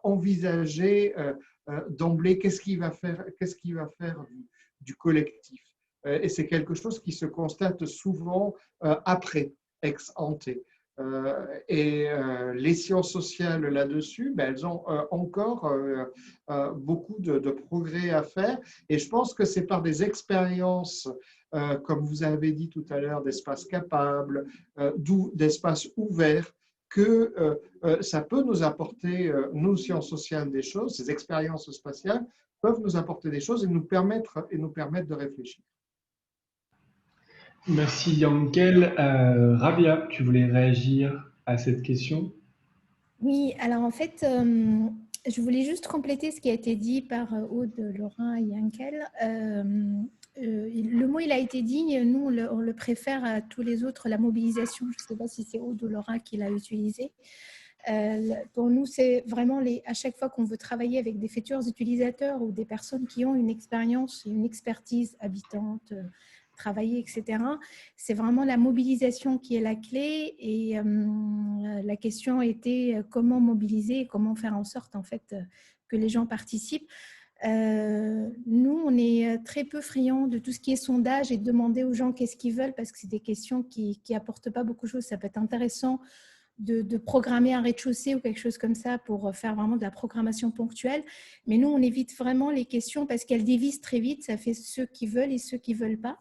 envisager d'emblée qu'est-ce qui va faire du collectif. Et c'est quelque chose qui se constate souvent après, ex ante. Et les sciences sociales là-dessus, ben, elles ont encore beaucoup de progrès à faire. Et je pense que c'est par des expériences, comme vous avez dit tout à l'heure, d'espaces capables, d'espaces ouverts, que ça peut nous apporter, nous, sciences sociales, des choses. Ces expériences spatiales peuvent nous apporter des choses et nous permettre de réfléchir. Merci Yankel. Rabia, tu voulais réagir à cette question? Oui, alors en fait, je voulais juste compléter ce qui a été dit par Aude, Laurent et Yankel. Le mot, il a été dit, nous, on le préfère à tous les autres, la mobilisation. Je ne sais pas si c'est Aude ou Laurent qui l'a utilisé. Pour nous, c'est vraiment à chaque fois qu'on veut travailler avec des futurs utilisateurs ou des personnes qui ont une expérience et une expertise habitante, travailler, etc. C'est vraiment la mobilisation qui est la clé et la question était comment mobiliser et comment faire en sorte en fait que les gens participent. Nous, on est très peu friands de tout ce qui est sondage et de demander aux gens qu'est-ce qu'ils veulent parce que c'est des questions qui apportent pas beaucoup de choses. Ça peut être intéressant de programmer un rez-de-chaussée ou quelque chose comme ça pour faire vraiment de la programmation ponctuelle. Mais nous, on évite vraiment les questions parce qu'elles dévisent très vite. Ça fait ceux qui veulent et ceux qui ne veulent pas.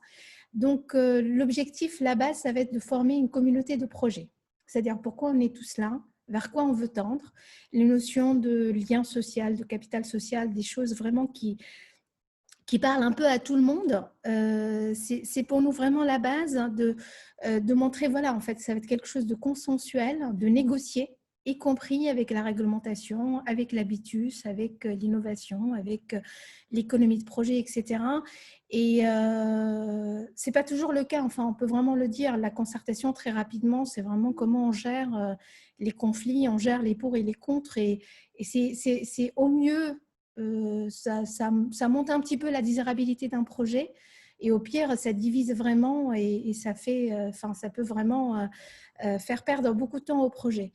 Donc, l'objectif là-bas, ça va être de former une communauté de projets. C'est-à-dire pourquoi on est tous là, vers quoi on veut tendre, les notions de lien social, de capital social, des choses vraiment qui parlent un peu à tout le monde. C'est pour nous vraiment la base de montrer, voilà, en fait, ça va être quelque chose de consensuel, de négocier, y compris avec la réglementation, avec l'habitus, avec l'innovation, avec l'économie de projet, etc. Et ce n'est pas toujours le cas, enfin, on peut vraiment le dire. La concertation, très rapidement, c'est vraiment comment on gère les conflits, on gère les pour et les contre. Et c'est au mieux, ça monte un petit peu la désirabilité d'un projet. Et au pire, ça divise vraiment et ça peut vraiment faire perdre beaucoup de temps au projet.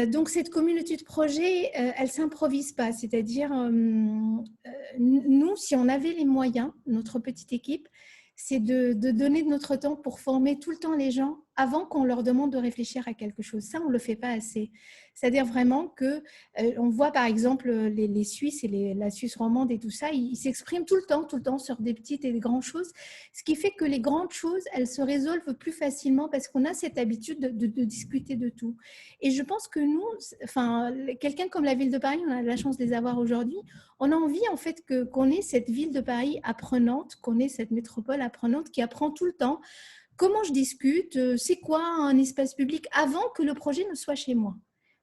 Donc, cette communauté de projet, elle ne s'improvise pas. C'est-à-dire, nous, si on avait les moyens, notre petite équipe, c'est de donner de notre temps pour former tout le temps les gens avant qu'on leur demande de réfléchir à quelque chose. Ça, on ne le fait pas assez. C'est-à-dire vraiment qu'on voit par exemple les Suisses et la Suisse romande et tout ça, ils s'expriment tout le temps sur des petites et des grandes choses, ce qui fait que les grandes choses, elles se résolvent plus facilement parce qu'on a cette habitude de discuter de tout. Et je pense que nous, enfin, quelqu'un comme la ville de Paris, on a la chance de les avoir aujourd'hui, on a envie en fait qu'on ait cette ville de Paris apprenante, qu'on ait cette métropole apprenante qui apprend tout le temps. Comment je discute, c'est quoi un espace public avant que le projet ne soit chez moi.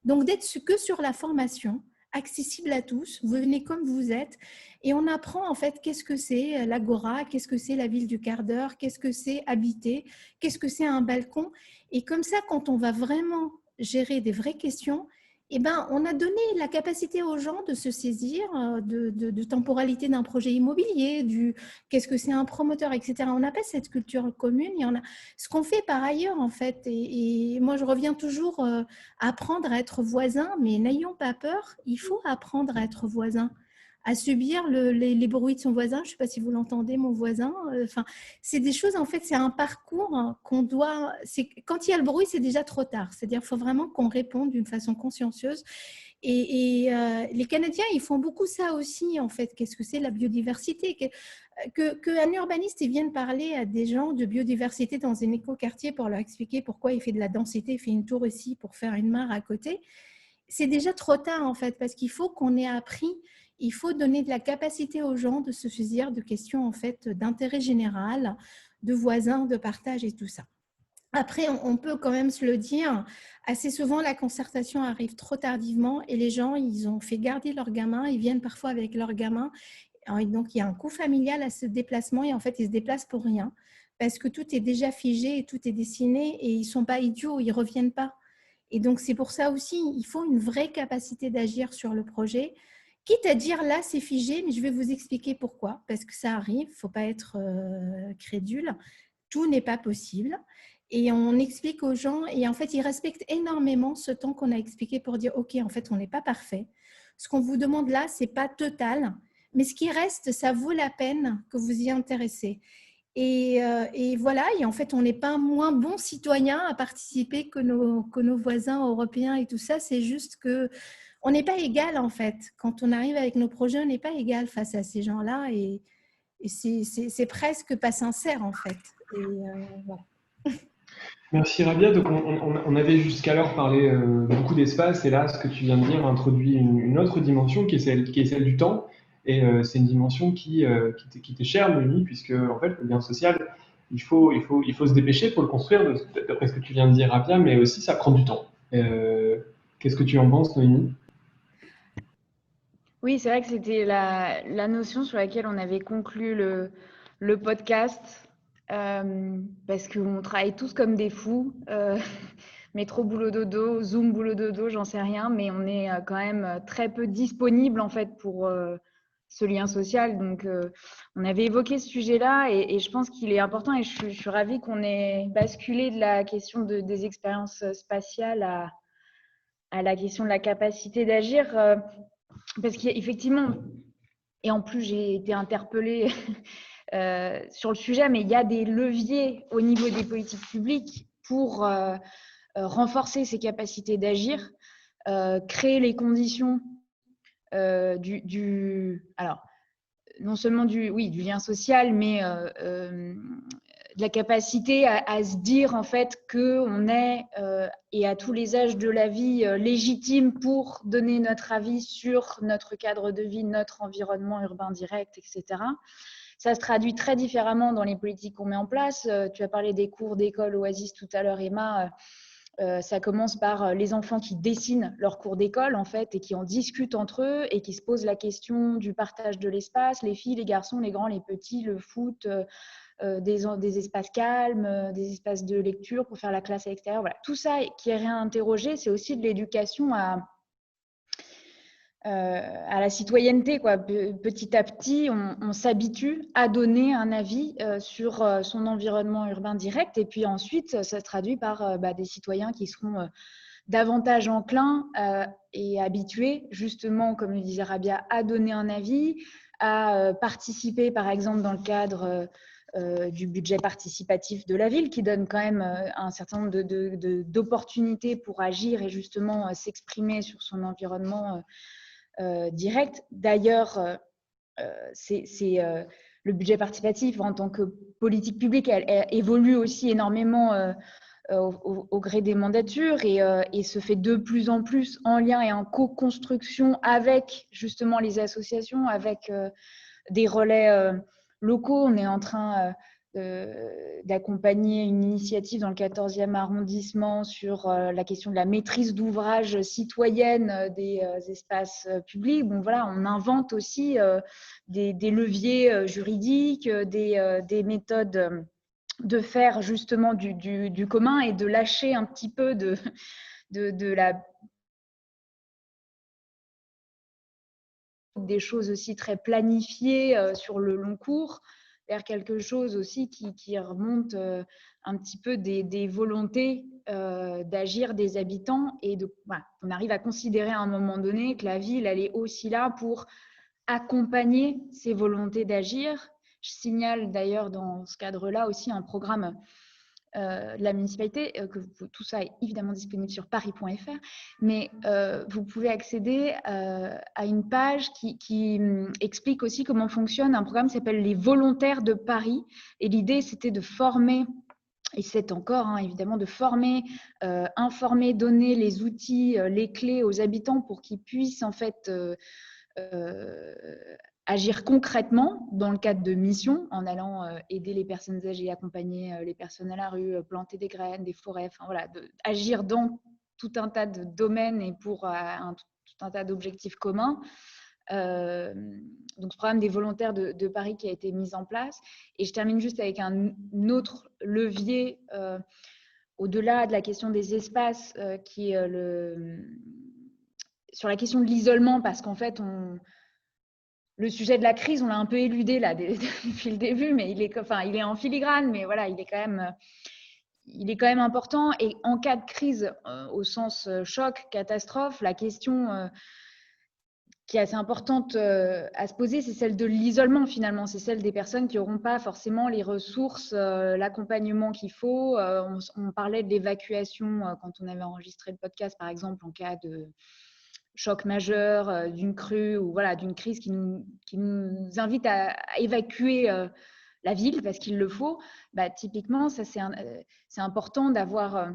Donc d'être que sur la formation, accessible à tous, vous venez comme vous êtes et on apprend en fait qu'est-ce que c'est l'agora, qu'est-ce que c'est la ville du quart d'heure, qu'est-ce que c'est habiter, qu'est-ce que c'est un balcon. Et comme ça, quand on va vraiment gérer des vraies questions, eh ben, on a donné la capacité aux gens de se saisir de temporalité d'un projet immobilier, qu'est-ce que c'est un promoteur, etc. On n'a pas cette culture commune. Ce qu'on fait par ailleurs, en fait, et moi, je reviens toujours à apprendre à être voisin, mais n'ayons pas peur, il faut apprendre à être voisin. à subir les bruits de son voisin. Je ne sais pas si vous l'entendez, mon voisin. Enfin, c'est des choses, en fait, c'est un parcours qu'on doit… Quand il y a le bruit, c'est déjà trop tard. C'est-à-dire qu'il faut vraiment qu'on réponde d'une façon consciencieuse. Et les Canadiens, ils font beaucoup ça aussi, en fait. Qu'est-ce que c'est la biodiversité ? Qu'un urbaniste vienne parler à des gens de biodiversité dans un écoquartier pour leur expliquer pourquoi il fait de la densité, il fait une tour ici pour faire une mare à côté, c'est déjà trop tard, en fait, parce qu'il faut qu'on ait appris, il faut donner de la capacité aux gens de se saisir de questions, en fait, d'intérêt général, de voisins, de partage et tout ça. Après, on peut quand même se le dire, assez souvent, la concertation arrive trop tardivement et les gens, ils ont fait garder leurs gamins, ils viennent parfois avec leurs gamins. Et donc, il y a un coût familial à ce déplacement et en fait, ils se déplacent pour rien parce que tout est déjà figé et tout est dessiné et ils ne sont pas idiots, ils ne reviennent pas. Et donc, c'est pour ça aussi, il faut une vraie capacité d'agir sur le projet, quitte à dire là, c'est figé, mais je vais vous expliquer pourquoi, parce que ça arrive, il ne faut pas être crédule, tout n'est pas possible. Et on explique aux gens, et en fait, ils respectent énormément ce temps qu'on a expliqué pour dire, OK, en fait, on n'est pas parfait. Ce qu'on vous demande là, ce n'est pas total, mais ce qui reste, ça vaut la peine que vous y intéressez. Et voilà, et en fait, on n'est pas moins bons citoyens à participer que nos voisins européens et tout ça. C'est juste qu'on n'est pas égal, en fait. Quand on arrive avec nos projets, on n'est pas égal face à ces gens-là. Et c'est presque pas sincère, en fait. Et voilà. Merci Rabia. Donc on avait jusqu'alors parlé beaucoup d'espace et là, ce que tu viens de dire introduit une autre dimension qui est celle du temps. Et c'est une dimension qui t'est chère, Noémie, puisque en fait, le lien social, il faut se dépêcher pour le construire, d'après ce que tu viens de dire, Rabia, mais aussi ça prend du temps. Qu'est-ce que tu en penses, Noémie ? Oui, c'est vrai que c'était la notion sur laquelle on avait conclu le podcast, parce qu'on travaille tous comme des fous, métro boulot dodo, Zoom boulot dodo, j'en sais rien, mais on est quand même très peu disponible en fait pour ce lien social. Donc, on avait évoqué ce sujet-là et je pense qu'il est important et je suis ravie qu'on ait basculé de la question des expériences spatiales à la question de la capacité d'agir. Parce qu'effectivement, et en plus j'ai été interpellée sur le sujet, mais il y a des leviers au niveau des politiques publiques pour renforcer ces capacités d'agir, créer les conditions alors, non seulement du lien social, mais de la capacité à se dire en fait qu'on est, et à tous les âges de la vie, légitime pour donner notre avis sur notre cadre de vie, notre environnement urbain direct, etc. Ça se traduit très différemment dans les politiques qu'on met en place. Tu as parlé des cours d'école Oasis tout à l'heure, Emma. Ça commence par les enfants qui dessinent leur cours d'école en fait et qui en discutent entre eux et qui se posent la question du partage de l'espace, les filles, les garçons, les grands, les petits, le foot, des espaces calmes, des espaces de lecture pour faire la classe à l'extérieur. Voilà. Tout ça qui est réinterrogé, c'est aussi de l'éducation à la citoyenneté, quoi. Petit à petit, on s'habitue à donner un avis sur son environnement urbain direct et puis ensuite, ça se traduit par des citoyens qui seront davantage enclins et habitués, justement, comme le disait Rabia, à donner un avis, à participer, par exemple, dans le cadre du budget participatif de la ville, qui donne quand même un certain nombre d'opportunités pour agir et justement s'exprimer sur son environnement direct. D'ailleurs, le budget participatif en tant que politique publique, elle évolue aussi énormément au gré des mandatures et se fait de plus en plus en lien et en co-construction avec justement les associations, avec des relais locaux. On est en train d'accompagner une initiative dans le 14e arrondissement sur la question de la maîtrise d'ouvrage citoyenne des espaces publics. Bon, voilà, on invente aussi des leviers juridiques, des méthodes de faire justement du commun et de lâcher un petit peu de des choses aussi très planifiées sur le long cours, vers quelque chose aussi qui remonte un petit peu des volontés d'agir des habitants. Et voilà, on arrive à considérer à un moment donné que la ville, elle est aussi là pour accompagner ces volontés d'agir. Je signale d'ailleurs dans ce cadre-là aussi un programme de la municipalité, tout ça est évidemment disponible sur paris.fr, mais vous pouvez accéder à une page qui explique aussi comment fonctionne un programme qui s'appelle les volontaires de Paris. Et l'idée, c'était de former, et c'est encore évidemment de former, informer, donner les outils, les clés aux habitants pour qu'ils puissent en fait agir concrètement dans le cadre de missions, en allant aider les personnes âgées, accompagner les personnes à la rue, planter des graines, des forêts, enfin voilà, agir dans tout un tas de domaines et pour tout un tas d'objectifs communs. Donc ce programme des volontaires de Paris qui a été mis en place. Et je termine juste avec un autre levier au-delà de la question des espaces, qui est sur la question de l'isolement, parce qu'en fait, le sujet de la crise, on l'a un peu éludé là depuis le début, mais il est en filigrane, mais voilà, il est quand même important. Et en cas de crise, au sens choc, catastrophe, la question qui est assez importante à se poser, c'est celle de l'isolement finalement. C'est celle des personnes qui n'auront pas forcément les ressources, l'accompagnement qu'il faut. On parlait de l'évacuation quand on avait enregistré le podcast, par exemple, en cas de choc majeur, d'une crue ou voilà, d'une crise qui nous invite à évacuer la ville parce qu'il le faut. Typiquement, ça, c'est important d'avoir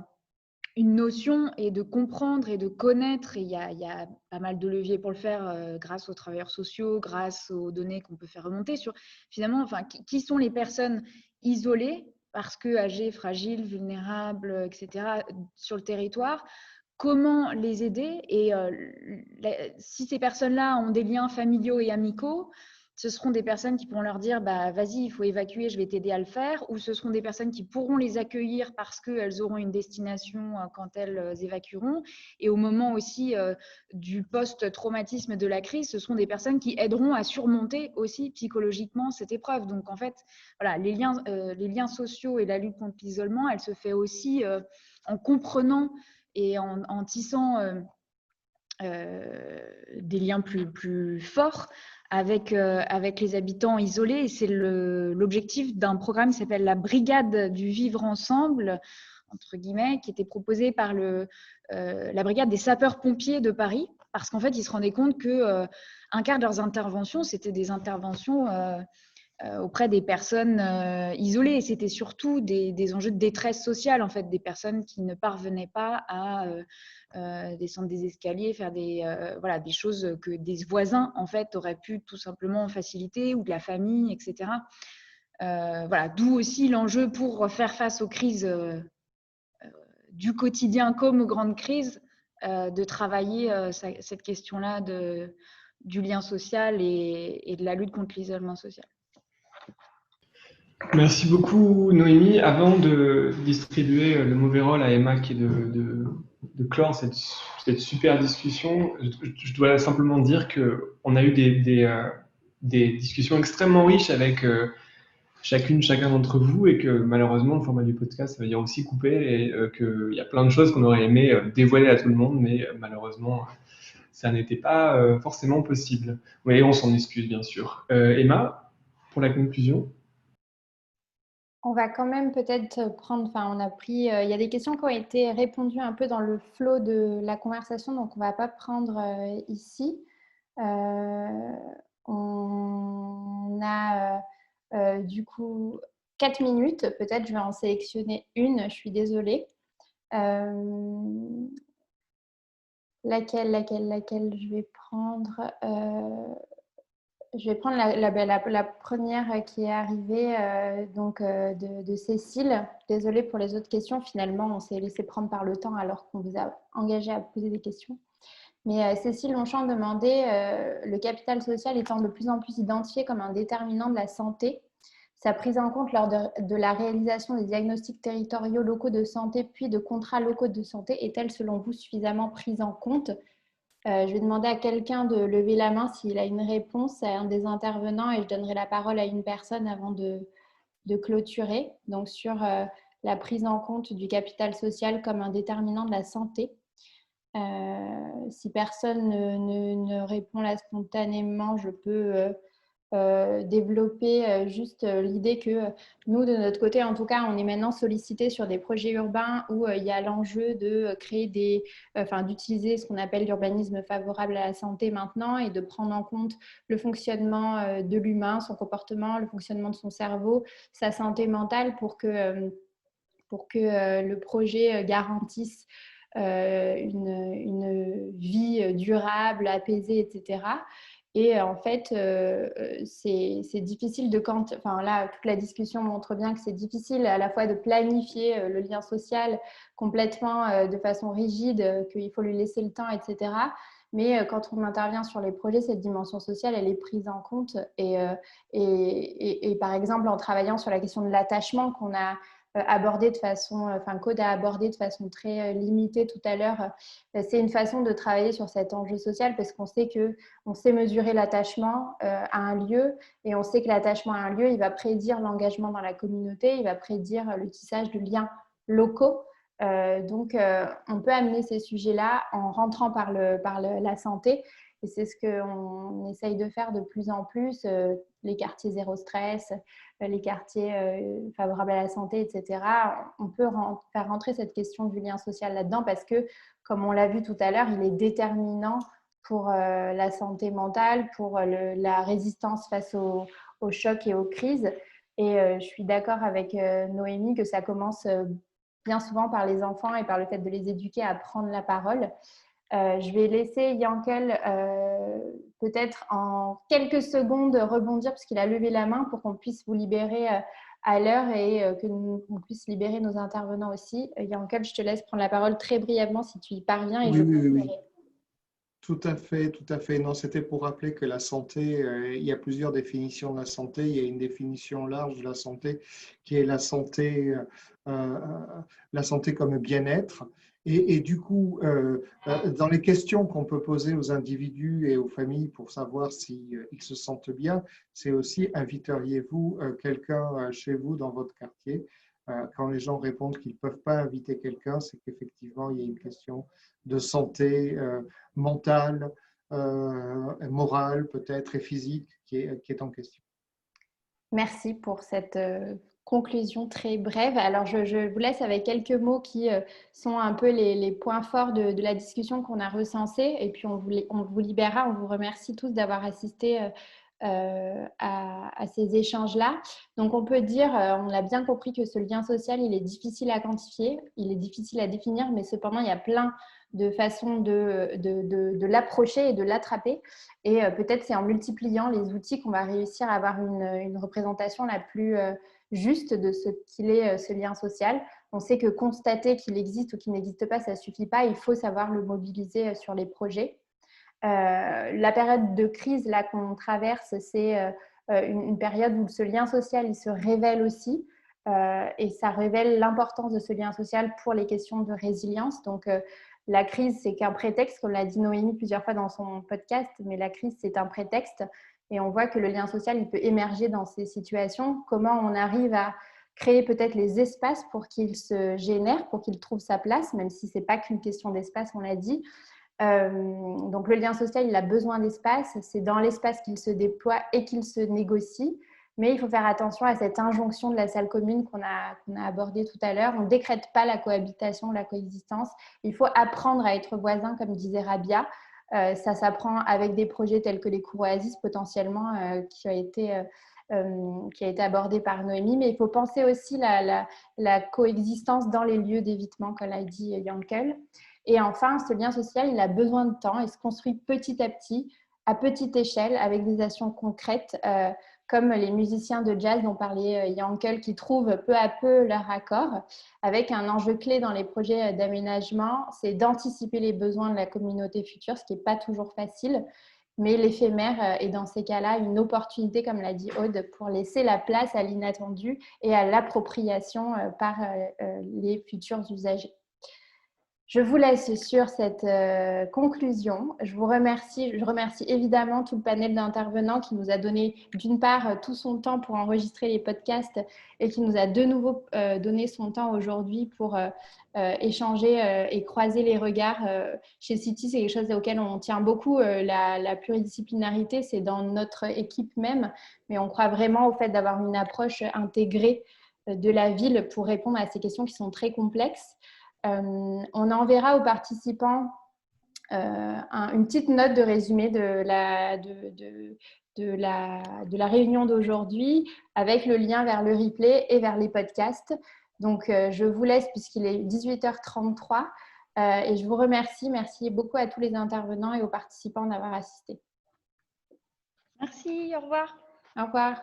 une notion et de comprendre et de connaître. Et il y a pas mal de leviers pour le faire grâce aux travailleurs sociaux, grâce aux données qu'on peut faire remonter sur finalement, qui sont les personnes isolées parce que âgées, fragiles, vulnérables, etc. sur le territoire. Comment les aider et si ces personnes-là ont des liens familiaux et amicaux, ce seront des personnes qui pourront leur dire vas-y, il faut évacuer, je vais t'aider à le faire, ou ce seront des personnes qui pourront les accueillir parce qu'elles auront une destination quand elles évacueront. Et au moment aussi du post-traumatisme de la crise, ce seront des personnes qui aideront à surmonter aussi psychologiquement cette épreuve. Donc en fait, voilà, les liens sociaux et la lutte contre l'isolement, elle se fait aussi en comprenant et en tissant des liens plus forts avec les habitants isolés. Et c'est l'objectif d'un programme qui s'appelle la Brigade du Vivre Ensemble, entre guillemets, qui était proposé par la Brigade des sapeurs-pompiers de Paris, parce qu'en fait, ils se rendaient compte qu'un quart de leurs interventions, c'était des interventions auprès des personnes isolées. Et c'était surtout des enjeux de détresse sociale, en fait, des personnes qui ne parvenaient pas à descendre des escaliers, faire des choses que des voisins, en fait, auraient pu tout simplement faciliter, ou de la famille, etc. D'où aussi l'enjeu pour faire face aux crises du quotidien comme aux grandes crises, de travailler cette question-là du lien social et de la lutte contre l'isolement social. Merci beaucoup Noémie. Avant de distribuer le mauvais rôle à Emma qui est de clore cette super discussion, je dois simplement dire qu'on a eu des discussions extrêmement riches avec chacun d'entre vous et que malheureusement le format du podcast ça va dire aussi coupé et qu'il y a plein de choses qu'on aurait aimé dévoiler à tout le monde, mais malheureusement ça n'était pas forcément possible. Oui, on s'en excuse bien sûr. Emma, pour la conclusion. On va quand même peut-être prendre, on a pris, il y a des questions qui ont été répondues un peu dans le flot de la conversation, donc on ne va pas prendre ici. On a du coup 4 minutes, peut-être je vais en sélectionner une, je suis désolée. Laquelle je vais prendre je vais prendre la première qui est arrivée de Cécile. Désolée pour les autres questions. Finalement, on s'est laissé prendre par le temps alors qu'on vous a engagé à poser des questions. Mais Cécile Longchamp demandait le capital social étant de plus en plus identifié comme un déterminant de la santé. Sa prise en compte lors de la réalisation des diagnostics territoriaux locaux de santé puis de contrats locaux de santé est-elle selon vous suffisamment prise en compte ? Je vais demander à quelqu'un de lever la main s'il a une réponse à un des intervenants et je donnerai la parole à une personne avant de clôturer. Donc, sur la prise en compte du capital social comme un déterminant de la santé. Si personne ne répond là spontanément, je peux développer juste l'idée que nous, de notre côté, en tout cas, on est maintenant sollicité sur des projets urbains où il y a l'enjeu de créer d'utiliser ce qu'on appelle l'urbanisme favorable à la santé maintenant et de prendre en compte le fonctionnement de l'humain, son comportement, le fonctionnement de son cerveau, sa santé mentale pour que le projet garantisse une vie durable, apaisée, etc. Et en fait, c'est difficile enfin là, toute la discussion montre bien que c'est difficile à la fois de planifier le lien social complètement de façon rigide, qu'il faut lui laisser le temps, etc. Mais quand on intervient sur les projets, cette dimension sociale, elle est prise en compte. Et par exemple, en travaillant sur la question de l'attachement qu'on a abordé de façon, Code a abordé de façon très limitée tout à l'heure, c'est une façon de travailler sur cet enjeu social parce qu'on sait mesurer l'attachement à un lieu et on sait que l'attachement à un lieu, il va prédire l'engagement dans la communauté, il va prédire le tissage de liens locaux. Donc, on peut amener ces sujets-là en rentrant par la santé. Et c'est ce qu'on essaye de faire de plus en plus, les quartiers zéro stress, les quartiers favorables à la santé, etc. On peut faire rentrer cette question du lien social là-dedans parce que, comme on l'a vu tout à l'heure, il est déterminant pour la santé mentale, pour la résistance face aux chocs et aux crises. Et je suis d'accord avec Noémie que ça commence bien souvent par les enfants et par le fait de les éduquer à prendre la parole. Je vais laisser Yankel peut-être en quelques secondes rebondir parce qu'il a levé la main pour qu'on puisse vous libérer à l'heure et qu'on puisse libérer nos intervenants aussi. Yankel, je te laisse prendre la parole très brièvement si tu y parviens. Et Oui. Tout à fait, tout à fait. Non, c'était pour rappeler que la santé, il y a plusieurs définitions de la santé. Il y a une définition large de la santé qui est la santé comme bien-être. Et du coup, dans les questions qu'on peut poser aux individus et aux familles pour savoir s'ils se sentent bien, c'est aussi inviteriez-vous quelqu'un chez vous dans votre quartier? Quand les gens répondent qu'ils ne peuvent pas inviter quelqu'un, c'est qu'effectivement, il y a une question de santé mentale, morale peut-être et physique qui est en question. Merci pour cette conclusion très brève. Alors, je vous laisse avec quelques mots qui sont un peu les points forts de la discussion qu'on a recensée. Et puis, on vous libérera. On vous remercie tous d'avoir assisté à ces échanges-là. Donc, on peut dire, on a bien compris que ce lien social, il est difficile à quantifier, il est difficile à définir, mais cependant, il y a plein de façons de l'approcher et de l'attraper. Et peut-être c'est en multipliant les outils qu'on va réussir à avoir une représentation la plus juste de ce qu'il est, ce lien social. On sait que constater qu'il existe ou qu'il n'existe pas, ça ne suffit pas. Il faut savoir le mobiliser sur les projets. La période de crise là qu'on traverse, c'est une période où ce lien social il se révèle aussi. Et ça révèle l'importance de ce lien social pour les questions de résilience. Donc, la crise, c'est qu'un prétexte, comme l'a dit Noémie plusieurs fois dans son podcast, mais la crise, c'est un prétexte. Et on voit que le lien social, il peut émerger dans ces situations. Comment on arrive à créer peut-être les espaces pour qu'il se génère, pour qu'il trouve sa place, même si ce n'est pas qu'une question d'espace, on l'a dit. Donc, le lien social, il a besoin d'espace. C'est dans l'espace qu'il se déploie et qu'il se négocie. Mais il faut faire attention à cette injonction de la salle commune qu'on a abordée tout à l'heure. On ne décrète pas la cohabitation, la coexistence. Il faut apprendre à être voisin, comme disait Rabia. Ça s'apprend avec des projets tels que les cours Oasis, potentiellement, qui a été abordé par Noémie. Mais il faut penser aussi la coexistence dans les lieux d'évitement, comme l'a dit Yankel. Et enfin, ce lien social, il a besoin de temps et se construit petit à petit, à petite échelle, avec des actions concrètes, comme les musiciens de jazz dont parlait Yankel, qui trouvent peu à peu leur accord, avec un enjeu clé dans les projets d'aménagement, c'est d'anticiper les besoins de la communauté future, ce qui n'est pas toujours facile, mais l'éphémère est dans ces cas-là une opportunité, comme l'a dit Aude, pour laisser la place à l'inattendu et à l'appropriation par les futurs usagers. Je vous laisse sur cette conclusion. Je remercie évidemment tout le panel d'intervenants qui nous a donné d'une part tout son temps pour enregistrer les podcasts et qui nous a de nouveau donné son temps aujourd'hui pour échanger et croiser les regards. Chez City, c'est quelque chose auquel on tient beaucoup. La pluridisciplinarité, c'est dans notre équipe même, mais on croit vraiment au fait d'avoir une approche intégrée de la ville pour répondre à ces questions qui sont très complexes. On enverra aux participants une petite note de résumé de la réunion d'aujourd'hui avec le lien vers le replay et vers les podcasts. Donc, je vous laisse puisqu'il est 18h33 et je vous remercie. Merci beaucoup à tous les intervenants et aux participants d'avoir assisté. Merci, au revoir. Au revoir.